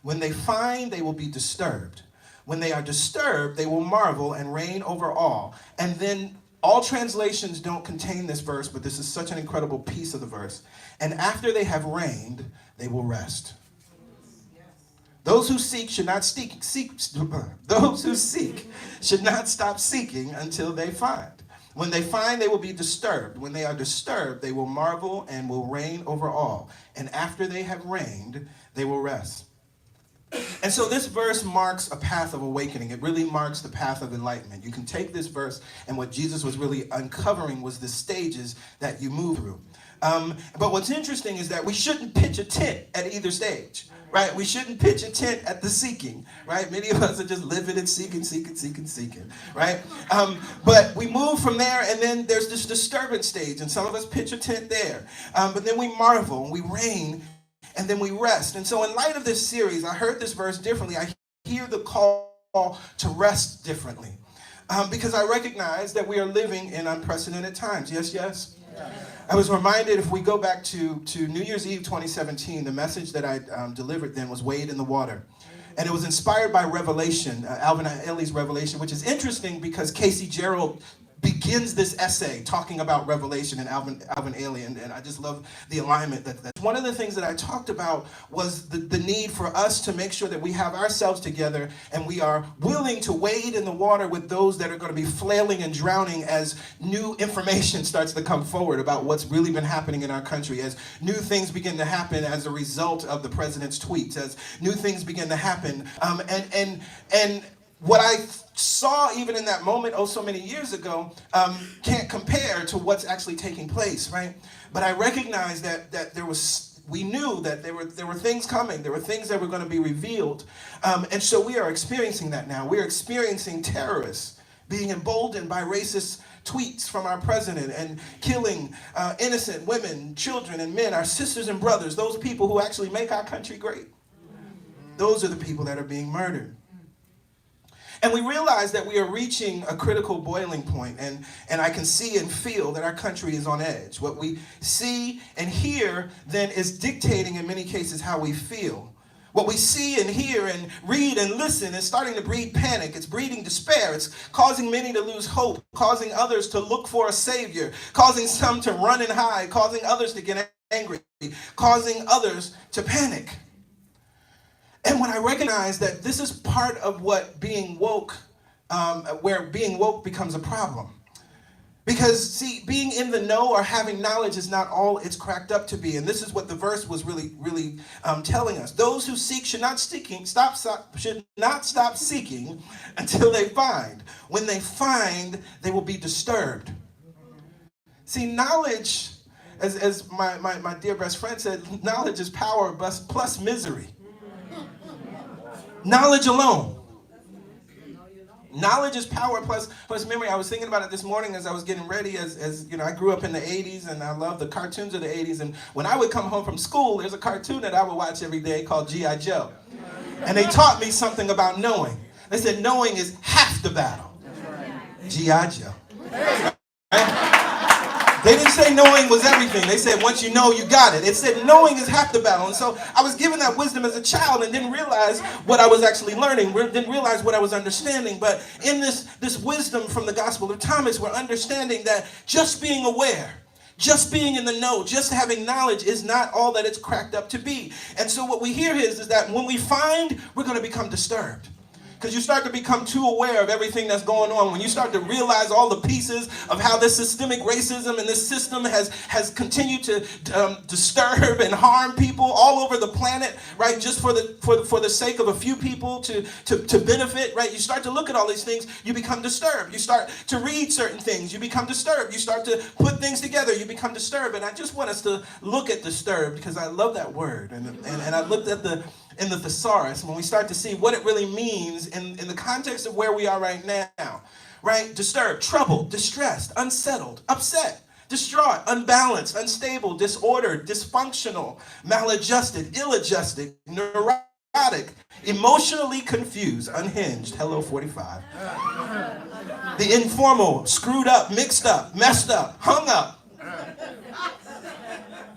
When they find, they will be disturbed. When they are disturbed, they will marvel and reign over all. And then all translations don't contain this verse, but this is such an incredible piece of the verse. And after they have reigned, they will rest. Those who seek should not those who seek should not stop seeking until they find. When they find, they will be disturbed. When they are disturbed, they will marvel and will reign over all. And after they have reigned, they will rest. And so this verse marks a path of awakening. It really marks the path of enlightenment. You can take this verse, and what Jesus was really uncovering was the stages that you move through. But what's interesting is that we shouldn't pitch a tent at either stage. Right? We shouldn't pitch a tent at the seeking, right? Many of us are just living and seeking, right? But we move from there, and then there's this disturbance stage, and some of us pitch a tent there. But then we marvel, and we reign, and then we rest. And so in light of this series, I heard this verse differently. I hear the call to rest differently. Because I recognize that we are living in unprecedented times. Yes, yes? I was reminded, if we go back to New Year's Eve 2017, the message that I delivered then was Wade in the Water. And it was inspired by Revelation, Alvin Ailey's Revelation, which is interesting because Casey Gerald begins this essay talking about Revelation and Alvin Ailey, and I just love the alignment. That's one of the things that I talked about was the need for us to make sure that we have ourselves together and we are willing to wade in the water with those that are going to be flailing and drowning as new information starts to come forward about what's really been happening in our country, as new things begin to happen as a result of the president's tweets, as new things begin to happen. And what I saw even in that moment, oh so many years ago, can't compare to what's actually taking place, right? But I recognized that we knew that there were things coming, there were things that were going to be revealed. And so we are experiencing that now. We're experiencing terrorists being emboldened by racist tweets from our president and killing innocent women, children, and men, our sisters and brothers, those people who actually make our country great. Those are the people that are being murdered. And we realize that we are reaching a critical boiling point, and I can see and feel that our country is on edge. What we see and hear then is dictating in many cases how we feel. What we see and hear and read and listen is starting to breed panic. It's breeding despair. It's causing many to lose hope, causing others to look for a savior, causing some to run and hide, causing others to get angry, causing others to panic. And when I recognize that this is part of what being woke, where being woke becomes a problem. Because, see, being in the know or having knowledge is not all it's cracked up to be. And this is what the verse was really telling us. Those who seek should not stop seeking until they find. When they find, they will be disturbed. See, knowledge, as my dear best friend said, knowledge is power plus misery. Knowledge alone. Knowledge is power plus memory. I was thinking about it this morning as I was getting ready. As you know, I grew up in the 80s and I love the cartoons of the 80s. And when I would come home from school, there's a cartoon that I would watch every day called G.I. Joe. And they taught me something about knowing. They said knowing is half the battle. G.I. Joe. Right? They didn't say knowing was everything. They said once you know, you got it. It said knowing is half the battle. And so I was given that wisdom as a child and didn't realize what I was actually learning. Didn't realize what I was understanding. But in this wisdom from the Gospel of Thomas, we're understanding that just being aware, just being in the know, just having knowledge is not all that it's cracked up to be. And so what we hear is that when we find, we're going to become disturbed. Because you start to become too aware of everything that's going on. When you start to realize all the pieces of how this systemic racism and this system has continued to disturb and harm people all over the planet, right? Just for the sake of a few people to benefit, right? You start to look at all these things, you become disturbed. You start to read certain things, you become disturbed. You start to put things together, you become disturbed. And I just want us to look at disturbed because I love that word. And I looked at in the thesaurus, when we start to see what it really means in the context of where we are right now, right? Disturbed, troubled, distressed, unsettled, upset, distraught, unbalanced, unstable, disordered, dysfunctional, maladjusted, ill-adjusted, neurotic, emotionally confused, unhinged, hello 45. The informal, screwed up, mixed up, messed up, hung up.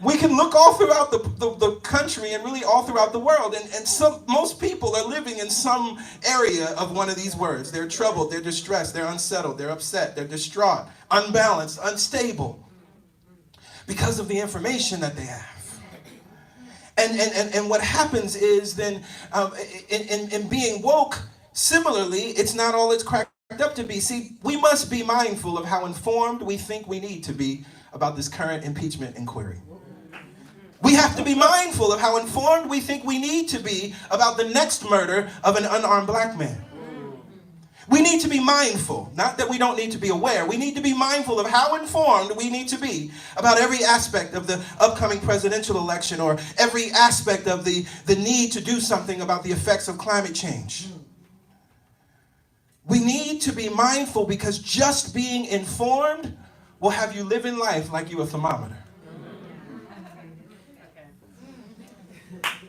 We can look all throughout the country and really all throughout the world. And most people are living in some area of one of these words. They're troubled, they're distressed, they're unsettled, they're upset, they're distraught, unbalanced, unstable. Because of the information that they have. And what happens is then in being woke, similarly, it's not all it's cracked up to be. See, we must be mindful of how informed we think we need to be about this current impeachment inquiry. We have to be mindful of how informed we think we need to be about the next murder of an unarmed black man. We need to be mindful, not that we don't need to be aware. We need to be mindful of how informed we need to be about every aspect of the upcoming presidential election or every aspect of the need to do something about the effects of climate change. We need to be mindful because just being informed will have you living life like you're a thermometer.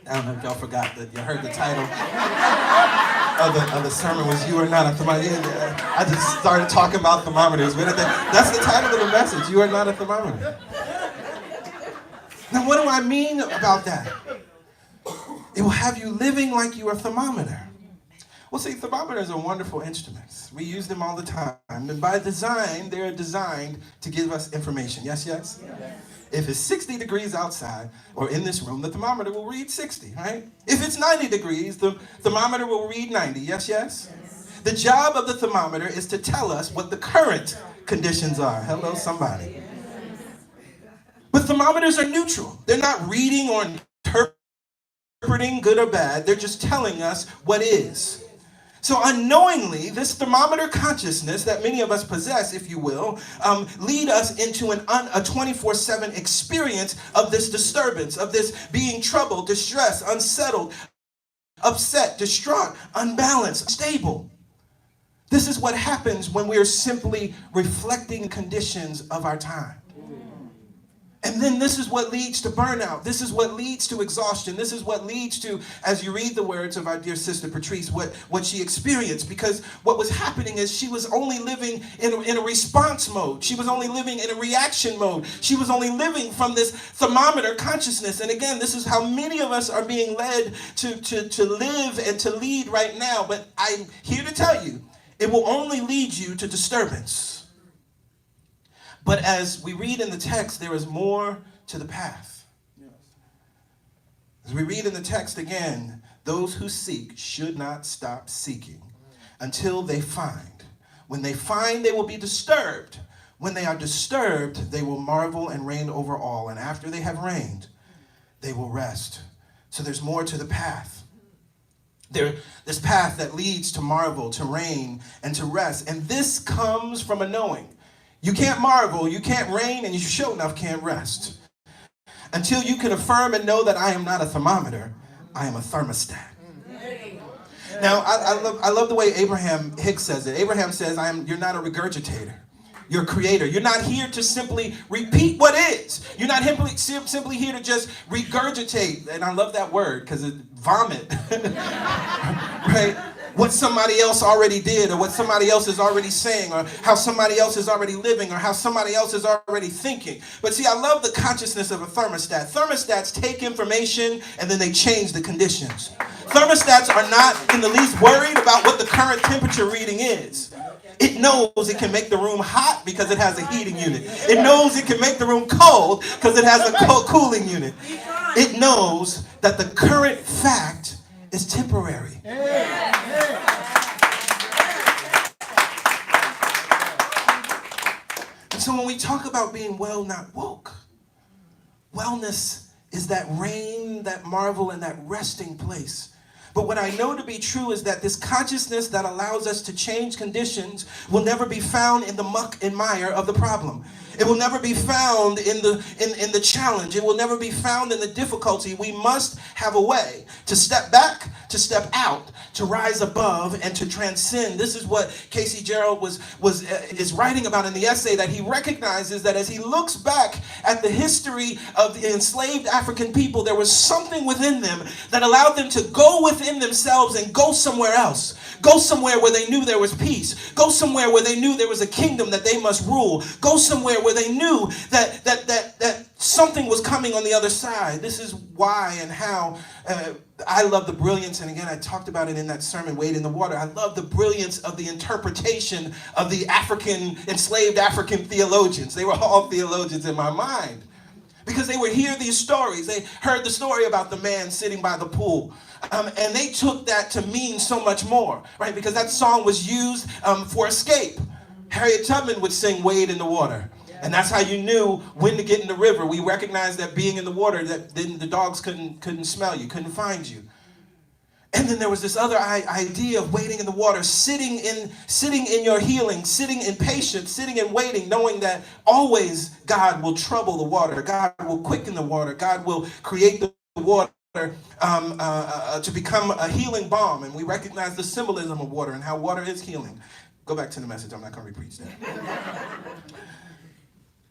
I don't know if y'all forgot that you heard the title of the sermon was "You Are Not a Thermometer." I just started talking about thermometers, but that's the title of the message. You are not a thermometer. Now, what do I mean about that? It will have you living like you are a thermometer. Well, see, thermometers are wonderful instruments. We use them all the time, and by design, they're designed to give us information. Yes, yes? If it's 60 degrees outside or in this room, the thermometer will read 60, right? If it's 90 degrees, the thermometer will read 90. Yes, yes? The job of the thermometer is to tell us what the current conditions are. Hello, somebody. But thermometers are neutral. They're not reading or interpreting good or bad. They're just telling us what is. So unknowingly, this thermometer consciousness that many of us possess, if you will, lead us into a 24/7 experience of this disturbance, of this being troubled, distressed, unsettled, upset, distraught, unbalanced, unstable. This is what happens when we're simply reflecting conditions of our time. And then this is what leads to burnout. This is what leads to exhaustion. This is what leads to, as you read the words of our dear sister Patrice, what she experienced. Because what was happening is she was only living in a response mode. She was only living in a reaction mode. She was only living from this thermometer consciousness. And again, this is how many of us are being led to live and to lead right now. But I'm here to tell you, it will only lead you to disturbance. But as we read in the text, there is more to the path. As we read in the text again, those who seek should not stop seeking until they find. When they find, they will be disturbed. When they are disturbed, they will marvel and reign over all. And after they have reigned, they will rest. So there's more to the path. This path that leads to marvel, to reign, and to rest. And this comes from a knowing. You can't marvel, you can't reign, and you sure enough can't rest until you can affirm and know that I am not a thermometer, I am a thermostat. Now, I love the way Abraham Hicks says it. Abraham says, you're not a regurgitator. You're a creator. You're not here to simply repeat what is. You're not simply here to just regurgitate. And I love that word because it vomit. Right? What somebody else already did, or what somebody else is already saying, or how somebody else is already living, or how somebody else is already thinking. But see, I love the consciousness of a thermostat. Thermostats take information and then they change the conditions. Thermostats are not in the least worried about what the current temperature reading is. It knows it can make the room hot because it has a heating unit. It knows it can make the room cold because it has a cooling unit. It knows that the current fact is temporary. And so when we talk about being well, not woke, wellness is that reign, that marvel, and that resting place. But what I know to be true is that this consciousness that allows us to change conditions will never be found in the muck and mire of the problem. It will never be found in the challenge. It will never be found in the difficulty. We must have a way to step back, to step out, to rise above, and to transcend. This is what Casey Gerald is writing about in the essay, that he recognizes that as he looks back at the history of the enslaved African people, there was something within them that allowed them to go within themselves and go somewhere else. Go somewhere where they knew there was peace. Go somewhere where they knew there was a kingdom that they must rule. Go somewhere where they knew that something was coming on the other side. This is why and how I love the brilliance, and again, I talked about it in that sermon, Wade in the Water. I love the brilliance of the interpretation of the enslaved African theologians. They were all theologians in my mind. Because they would hear these stories. They heard the story about the man sitting by the pool. And they took that to mean so much more, right? Because that song was used for escape. Harriet Tubman would sing Wade in the Water. And that's how you knew when to get in the river. We recognized that being in the water, that then the dogs couldn't smell you, couldn't find you. And then there was this other idea of waiting in the water, sitting in your healing, sitting in patience, sitting and waiting, knowing that always God will trouble the water. God will quicken the water. God will create the water to become a healing balm. And we recognize the symbolism of water and how water is healing. Go back to the message. I'm not going to repreach that.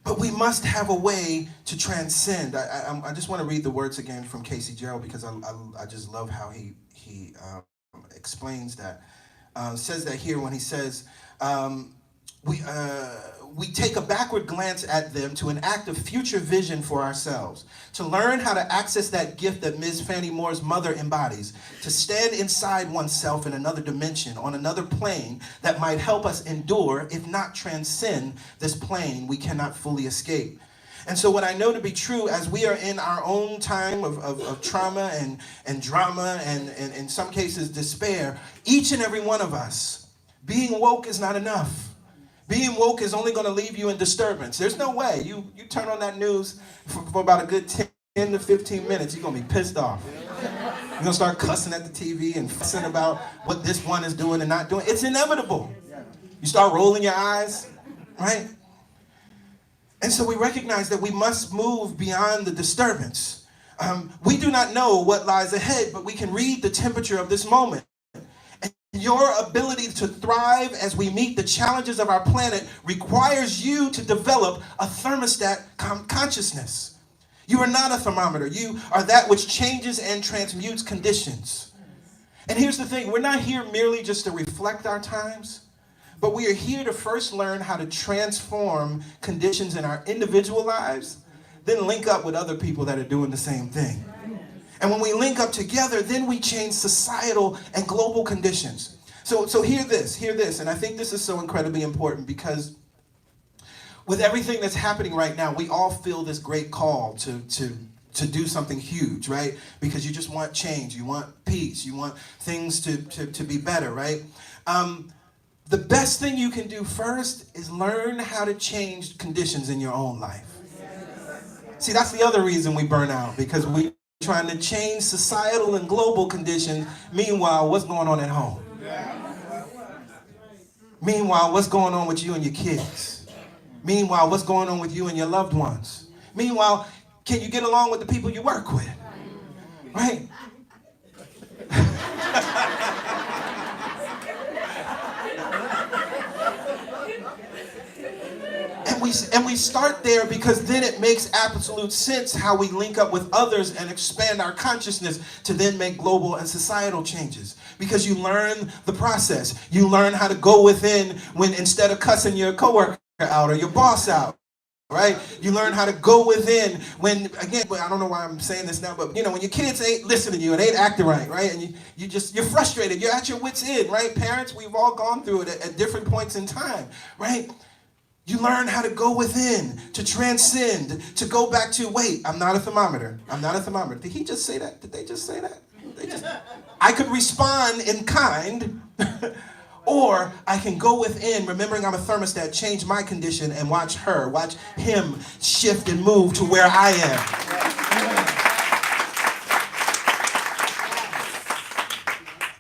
But we must have a way to transcend. I just want to read the words again from Casey Gerald because I just love how he explains that. Says that here when he says, we take a backward glance at them to enact a future vision for ourselves, to learn how to access that gift that Ms. Fannie Moore's mother embodies, to stand inside oneself in another dimension, on another plane that might help us endure, if not transcend, this plane we cannot fully escape. And so what I know to be true, as we are in our own time of trauma and drama and in some cases despair, each and every one of us, being woke is not enough. Being woke is only going to leave you in disturbance. There's no way. You turn on that news for about a good 10 to 15 minutes, you're going to be pissed off. You're going to start cussing at the TV and fussing about what this one is doing and not doing. It's inevitable. You start rolling your eyes, right? And so we recognize that we must move beyond the disturbance. We do not know what lies ahead, but we can read the temperature of this moment. And your ability to thrive as we meet the challenges of our planet requires you to develop a thermostat consciousness. You are not a thermometer. You are that which changes and transmutes conditions. And here's the thing, we're not here merely just to reflect our times, but we are here to first learn how to transform conditions in our individual lives, then link up with other people that are doing the same thing. And when we link up together, then we change societal and global conditions. So hear this, and I think this is so incredibly important because with everything that's happening right now, we all feel this great call to do something huge, right? Because you just want change, you want peace, you want things to be better, right? The best thing you can do first is learn how to change conditions in your own life. See, that's the other reason we burn out, because we're trying to change societal and global conditions. Meanwhile, what's going on at home? Meanwhile, what's going on with you and your kids? Meanwhile, what's going on with you and your loved ones? Meanwhile, can you get along with the people you work with? Right? And we start there because then it makes absolute sense how we link up with others and expand our consciousness to then make global and societal changes. Because you learn the process. You learn how to go within when instead of cussing your coworker out or your boss out, right? You learn how to go within when, again, I don't know why I'm saying this now, but when your kids ain't listening to you and ain't acting right? And you're frustrated. You're at your wit's end, right? Parents, we've all gone through it at different points in time, right? You learn how to go within, to transcend, to go back to, wait, I'm not a thermometer. I'm not a thermometer. Did he just say that? Did they just say that? I could respond in kind, or I can go within, remembering I'm a thermostat, change my condition, and watch him shift and move to where I am.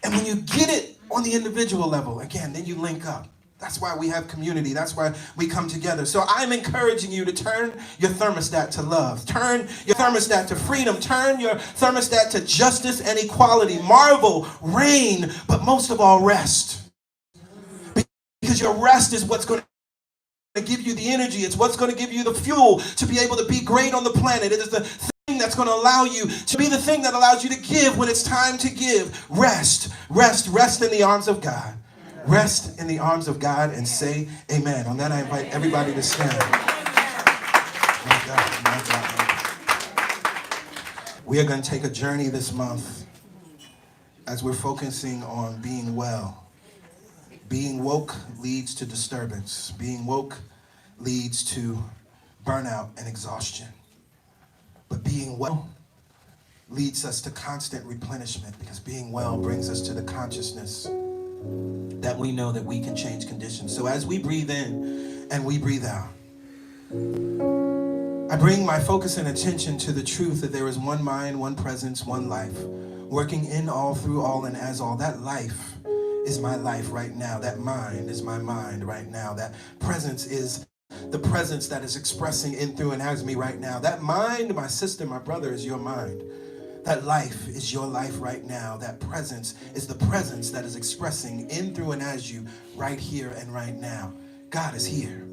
And when you get it on the individual level, again, then you link up. That's why we have community. That's why we come together. So I'm encouraging you to turn your thermostat to love. Turn your thermostat to freedom. Turn your thermostat to justice and equality. Marvel, reign, but most of all, rest. Because your rest is what's going to give you the energy. It's what's going to give you the fuel to be able to be great on the planet. It is the thing that's going to allow you to be the thing that allows you to give when it's time to give. Rest in the arms of God. Rest in the arms of God and say amen. On that, I invite everybody to stand. My God. We are going to take a journey this month as we're focusing on being well. Being woke leads to disturbance. Being woke leads to burnout and exhaustion. But being well leads us to constant replenishment, because being well brings us to the consciousness that we know that we can change conditions. So as we breathe in and we breathe out, I bring my focus and attention to the truth that there is one mind, one presence, one life, working in all, through all, and as all. That life is my life right now. That mind is my mind right now. That presence is the presence that is expressing in, through, and as me right now. That mind, my sister, my brother, is your mind. That life is your life right now. That presence is the presence that is expressing in, through, and as you right here and right now. God is here.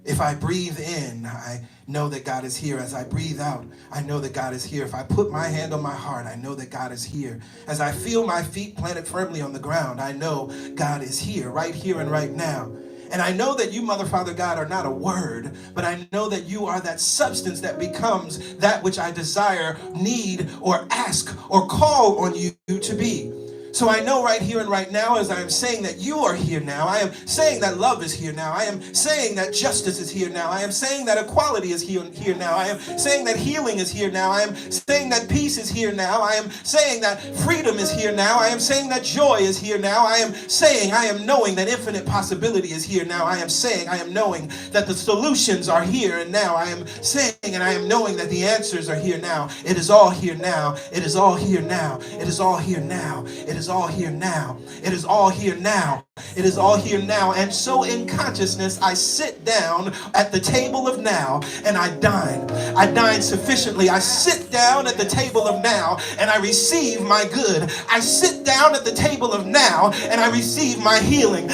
If I breathe in, I know that God is here. As I breathe out, I know that God is here. If I put my hand on my heart, I know that God is here. As I feel my feet planted firmly on the ground, I know God is here, right here and right now. And I know that you, Mother, Father, God, are not a word, but I know that you are that substance that becomes that which I desire, need, or ask, or call on you to be. So I know right here and right now, as I am saying that you are here now, I am saying that love is here now, I am saying that justice is here now, I am saying that equality is here now, I am saying that healing is here now, I am saying that peace is here now, I am saying that freedom is here now, I am saying that joy is here now, I am saying, I am knowing that infinite possibility is here now, I am saying, I am knowing that the solutions are here and now, I am saying and I am knowing that the answers are here now. It is all here now, it is all here now, it is all here now, it is all here now. It is all here now. It is all here now. And so in consciousness, I sit down at the table of now and I dine. I dine sufficiently. I sit down at the table of now and I receive my good. I sit down at the table of now and I receive my healing.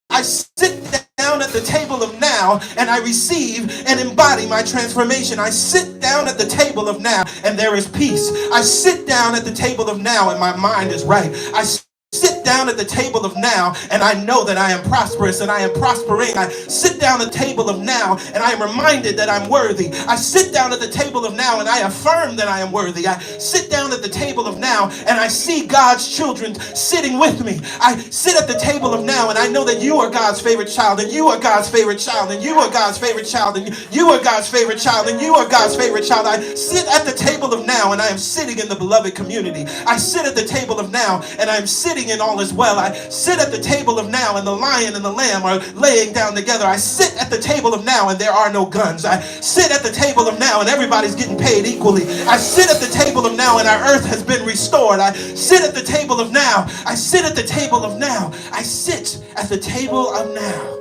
I sit down at the table of now and I receive and embody my transformation. I sit down at the table of now and there is peace. I sit down at the table of now and my mind is right. I sit down at the table of now and I know that I am prosperous and I am prospering. I sit down at the table of now and I am reminded that I'm worthy. I sit down at the table of now and I affirm that I am worthy. I sit down at the table of now and I see God's children sitting with me. I sit at the table of now and I know that you are God's favorite child and you are God's favorite child and you are God's favorite child and you are God's favorite child and you are God's favorite child. I sit at the table of now and I am sitting in the beloved community. I sit at the table of now and I am sitting in all is well. I sit at the table of now and the lion and the lamb are laying down together. I sit at the table of now and there are no guns. I sit at the table of now and everybody's getting paid equally. I sit at the table of now and our earth has been restored. I sit at the table of now. I sit at the table of now. I sit at the table of now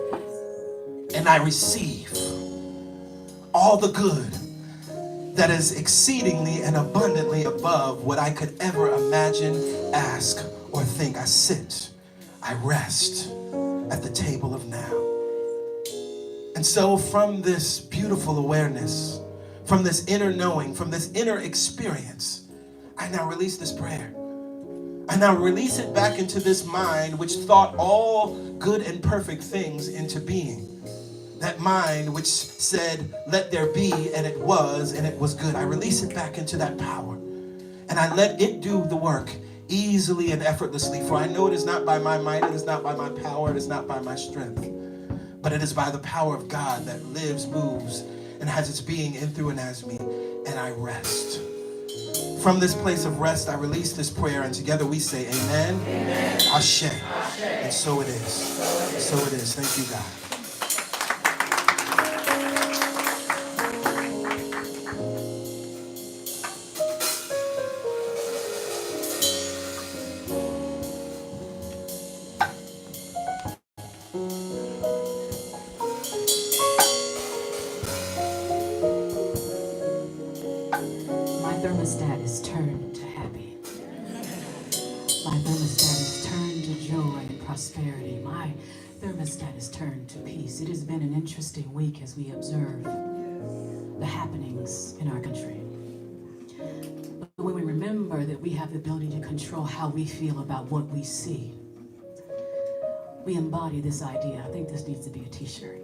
and I receive all the good that is exceedingly and abundantly above what I could ever imagine, ask, or think. I sit, I rest at the table of now. And so from this beautiful awareness, from this inner knowing, from this inner experience, I now release this prayer. I now release it back into this mind which thought all good and perfect things into being. That mind which said, let there be, and it was good. I release it back into that power. And I let it do the work easily and effortlessly. For I know it is not by my might, it is not by my power, it is not by my strength. But it is by the power of God that lives, moves, and has its being in, through, and as me. And I rest. From this place of rest, I release this prayer, and together we say, amen, amen. Ashe. Ashe. And so it is. So it is. Thank you, God. Thermostat is turned to happy. My thermostat is turned to joy and prosperity. My thermostat is turned to peace. It has been an interesting week as we observe the happenings in our country. But when we remember that we have the ability to control how we feel about what we see, we embody this idea. I think this needs to be a t-shirt.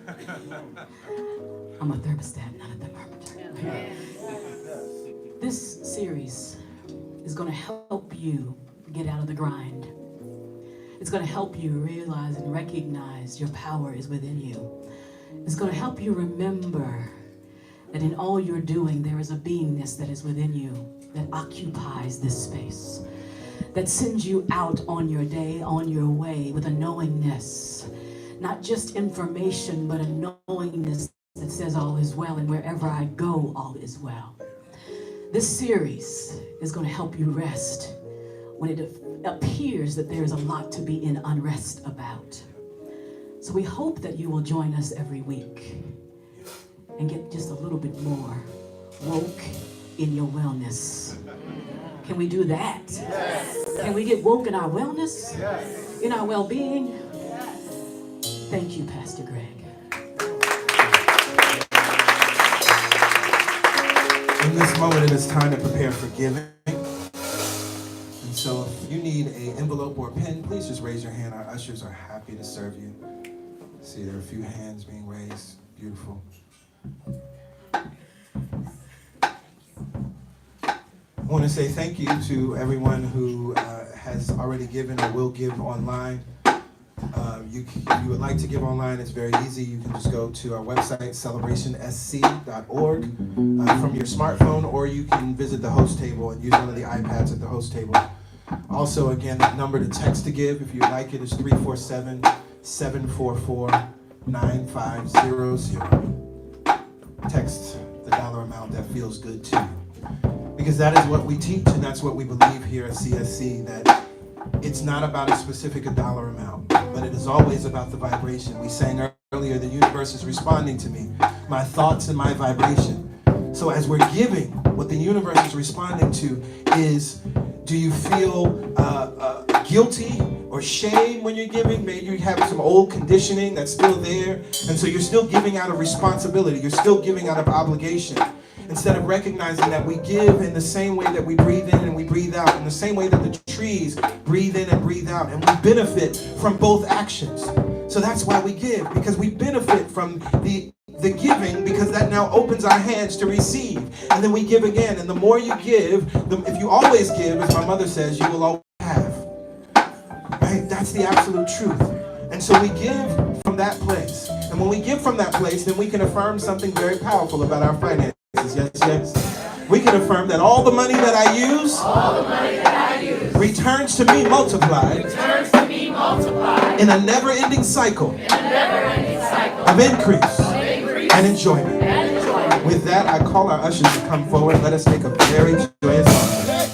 I'm a thermostat, not a thermometer. This series is going to help you get out of the grind. It's going to help you realize and recognize your power is within you. It's going to help you remember that in all you're doing, there is a beingness that is within you that occupies this space, that sends you out on your day, on your way with a knowingness, not just information, but a knowingness that says all is well, and wherever I go, all is well. This series is going to help you rest when it appears that there is a lot to be in unrest about. So we hope that you will join us every week and get just a little bit more woke in your wellness. Can we do that? Yes. Can we get woke in our wellness? Yes. In our well-being? Thank you, Pastor Greg. In this moment, it is time to prepare for giving. And so if you need an envelope or a pen, please just raise your hand. Our ushers are happy to serve you. See, there are a few hands being raised. Beautiful. I want to say thank you to everyone who has already given or will give online. If you would like to give online, it's very easy. You can just go to our website, celebrationsc.org, from your smartphone, or you can visit the host table and use one of the iPads at the host table. Also, again, that number to text to give, if you'd like it, is 347-744-9500. Text the dollar amount that feels good to you. Because that is what we teach, and that's what we believe here at CSC, that it's not about a specific dollar amount, but it is always about the vibration. We sang earlier, the universe is responding to me, my thoughts and my vibration. So as we're giving, what the universe is responding to is, do you feel guilty or shame when you're giving? Maybe you have some old conditioning that's still there, and so you're still giving out of responsibility. You're still giving out of obligation. Instead of recognizing that we give in the same way that we breathe in and we breathe out, in the same way that the trees breathe in and breathe out, and we benefit from both actions. So that's why we give, because we benefit from the giving, because that now opens our hands to receive. And then we give again, and the more you give, if you always give, as my mother says, you will always have. Right? That's the absolute truth. And so we give from that place. And when we give from that place, then we can affirm something very powerful about our finances. Yes, yes. We can affirm that all the money that I use, returns to me multiplied, in a never-ending cycle, of increase and enjoyment. With that, I call our ushers to come forward. Let us make a very joyous offering.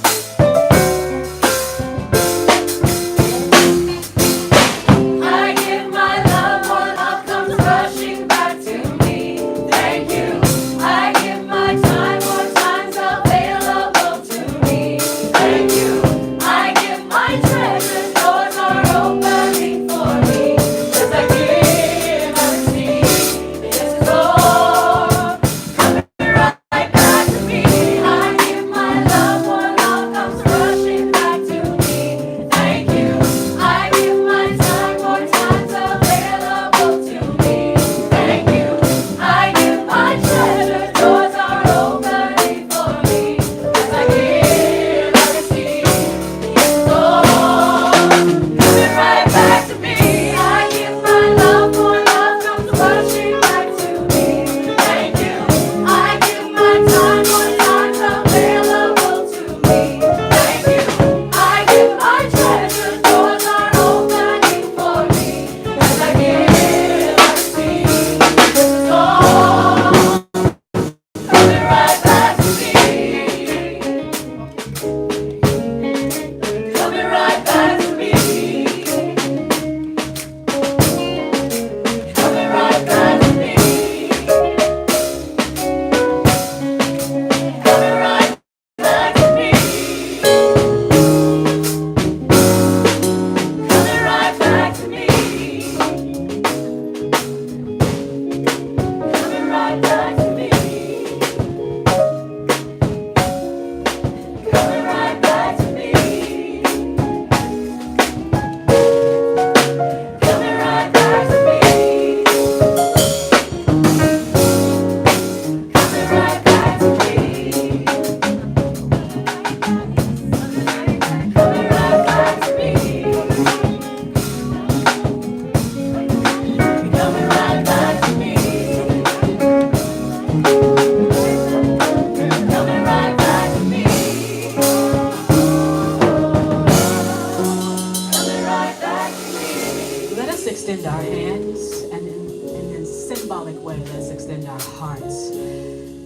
extend our hands, and in a symbolic way, let's extend our hearts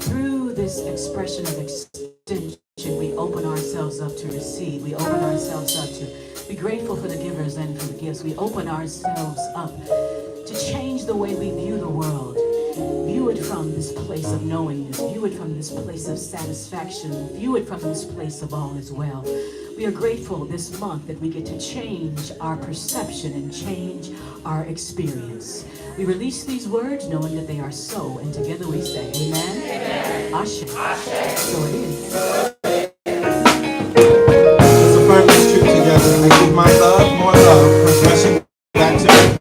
through this expression of extending ourselves up to receive. We open ourselves up to be grateful for the givers and for the gifts. We open ourselves up to change the way we view the world. View it from this place of knowingness. View it from this place of satisfaction. View it from this place of all is well. We are grateful this month that we get to change our perception and change our experience. We release these words knowing that they are so, and together we say, amen. Amen. Ashe. Ashe. So it is. Let's affirm this truth together. I give my love more love for rushing back to me.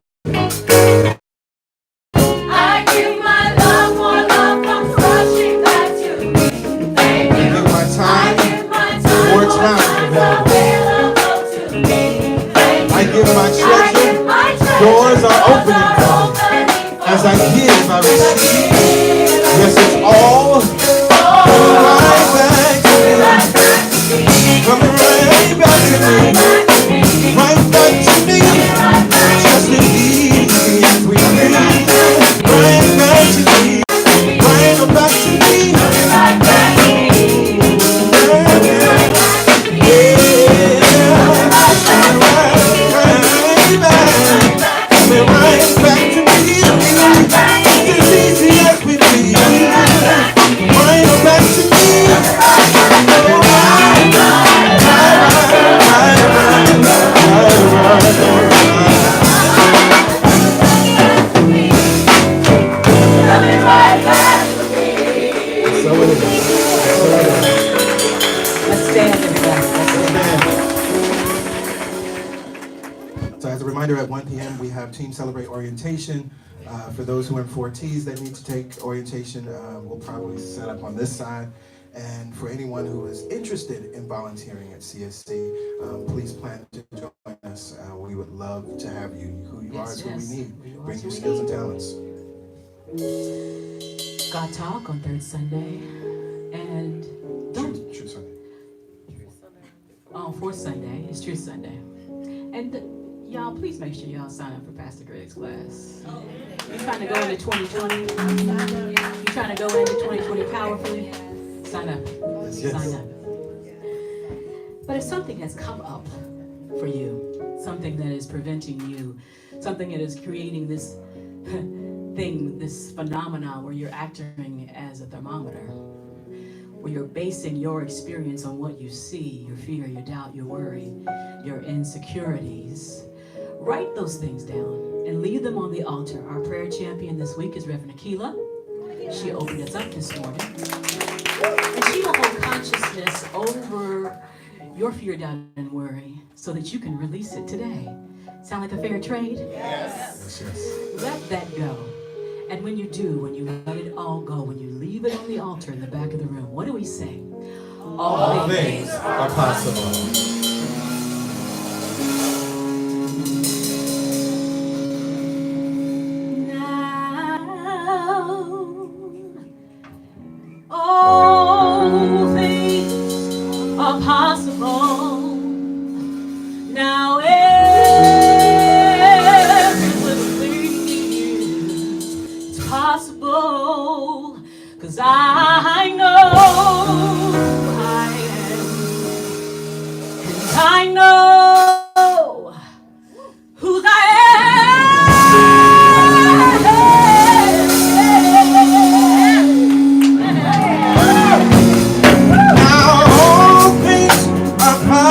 I give my love more love comes rushing back to me. Thank I you. give my I time give my time more more time available. available to me. Thank I you. give my I treasure. give my treasure. Doors are opening for me. As I give, I receive. Yes, it's all right back to me. Coming right back to me. Right back to me. Just as easy as we breathe. Right back to me. Right back to me. Let's stand, everybody. So as a reminder, at 1 p.m. we have Team Celebrate Orientation. For those who are in 4Ts that need to take orientation, we'll probably set up on this side. And for anyone who is interested in volunteering at CSC, please plan to join us. We would love to have you. Who you are is who we need. Bring your skills and talents. God Talk on third Sunday. And don't, True Sunday. oh, fourth Sunday is True Sunday. And y'all, please make sure y'all sign up for Pastor Greg's class. You trying to go into 2020? You trying to go into 2020 powerfully? Sign up. Yes. Sign up. But if something has come up for you, something that is preventing you, something that is creating this thing, this phenomenon where you're acting as a thermometer, where you're basing your experience on what you see, your fear, your doubt, your worry, your insecurities, write those things down and leave them on the altar. Our prayer champion this week is Reverend Akila. She opened us up this morning. And she will hold consciousness over your fear, doubt, and worry so that you can release it today. Sound like a fair trade? Yes, yes. Let that go. And when you do, when you let it all go, when you leave it on the altar in the back of the room, what do we say? All things are possible. All things are possible. Now everything is possible. 'Cause I know I am. And I know whose I Now all things are possible.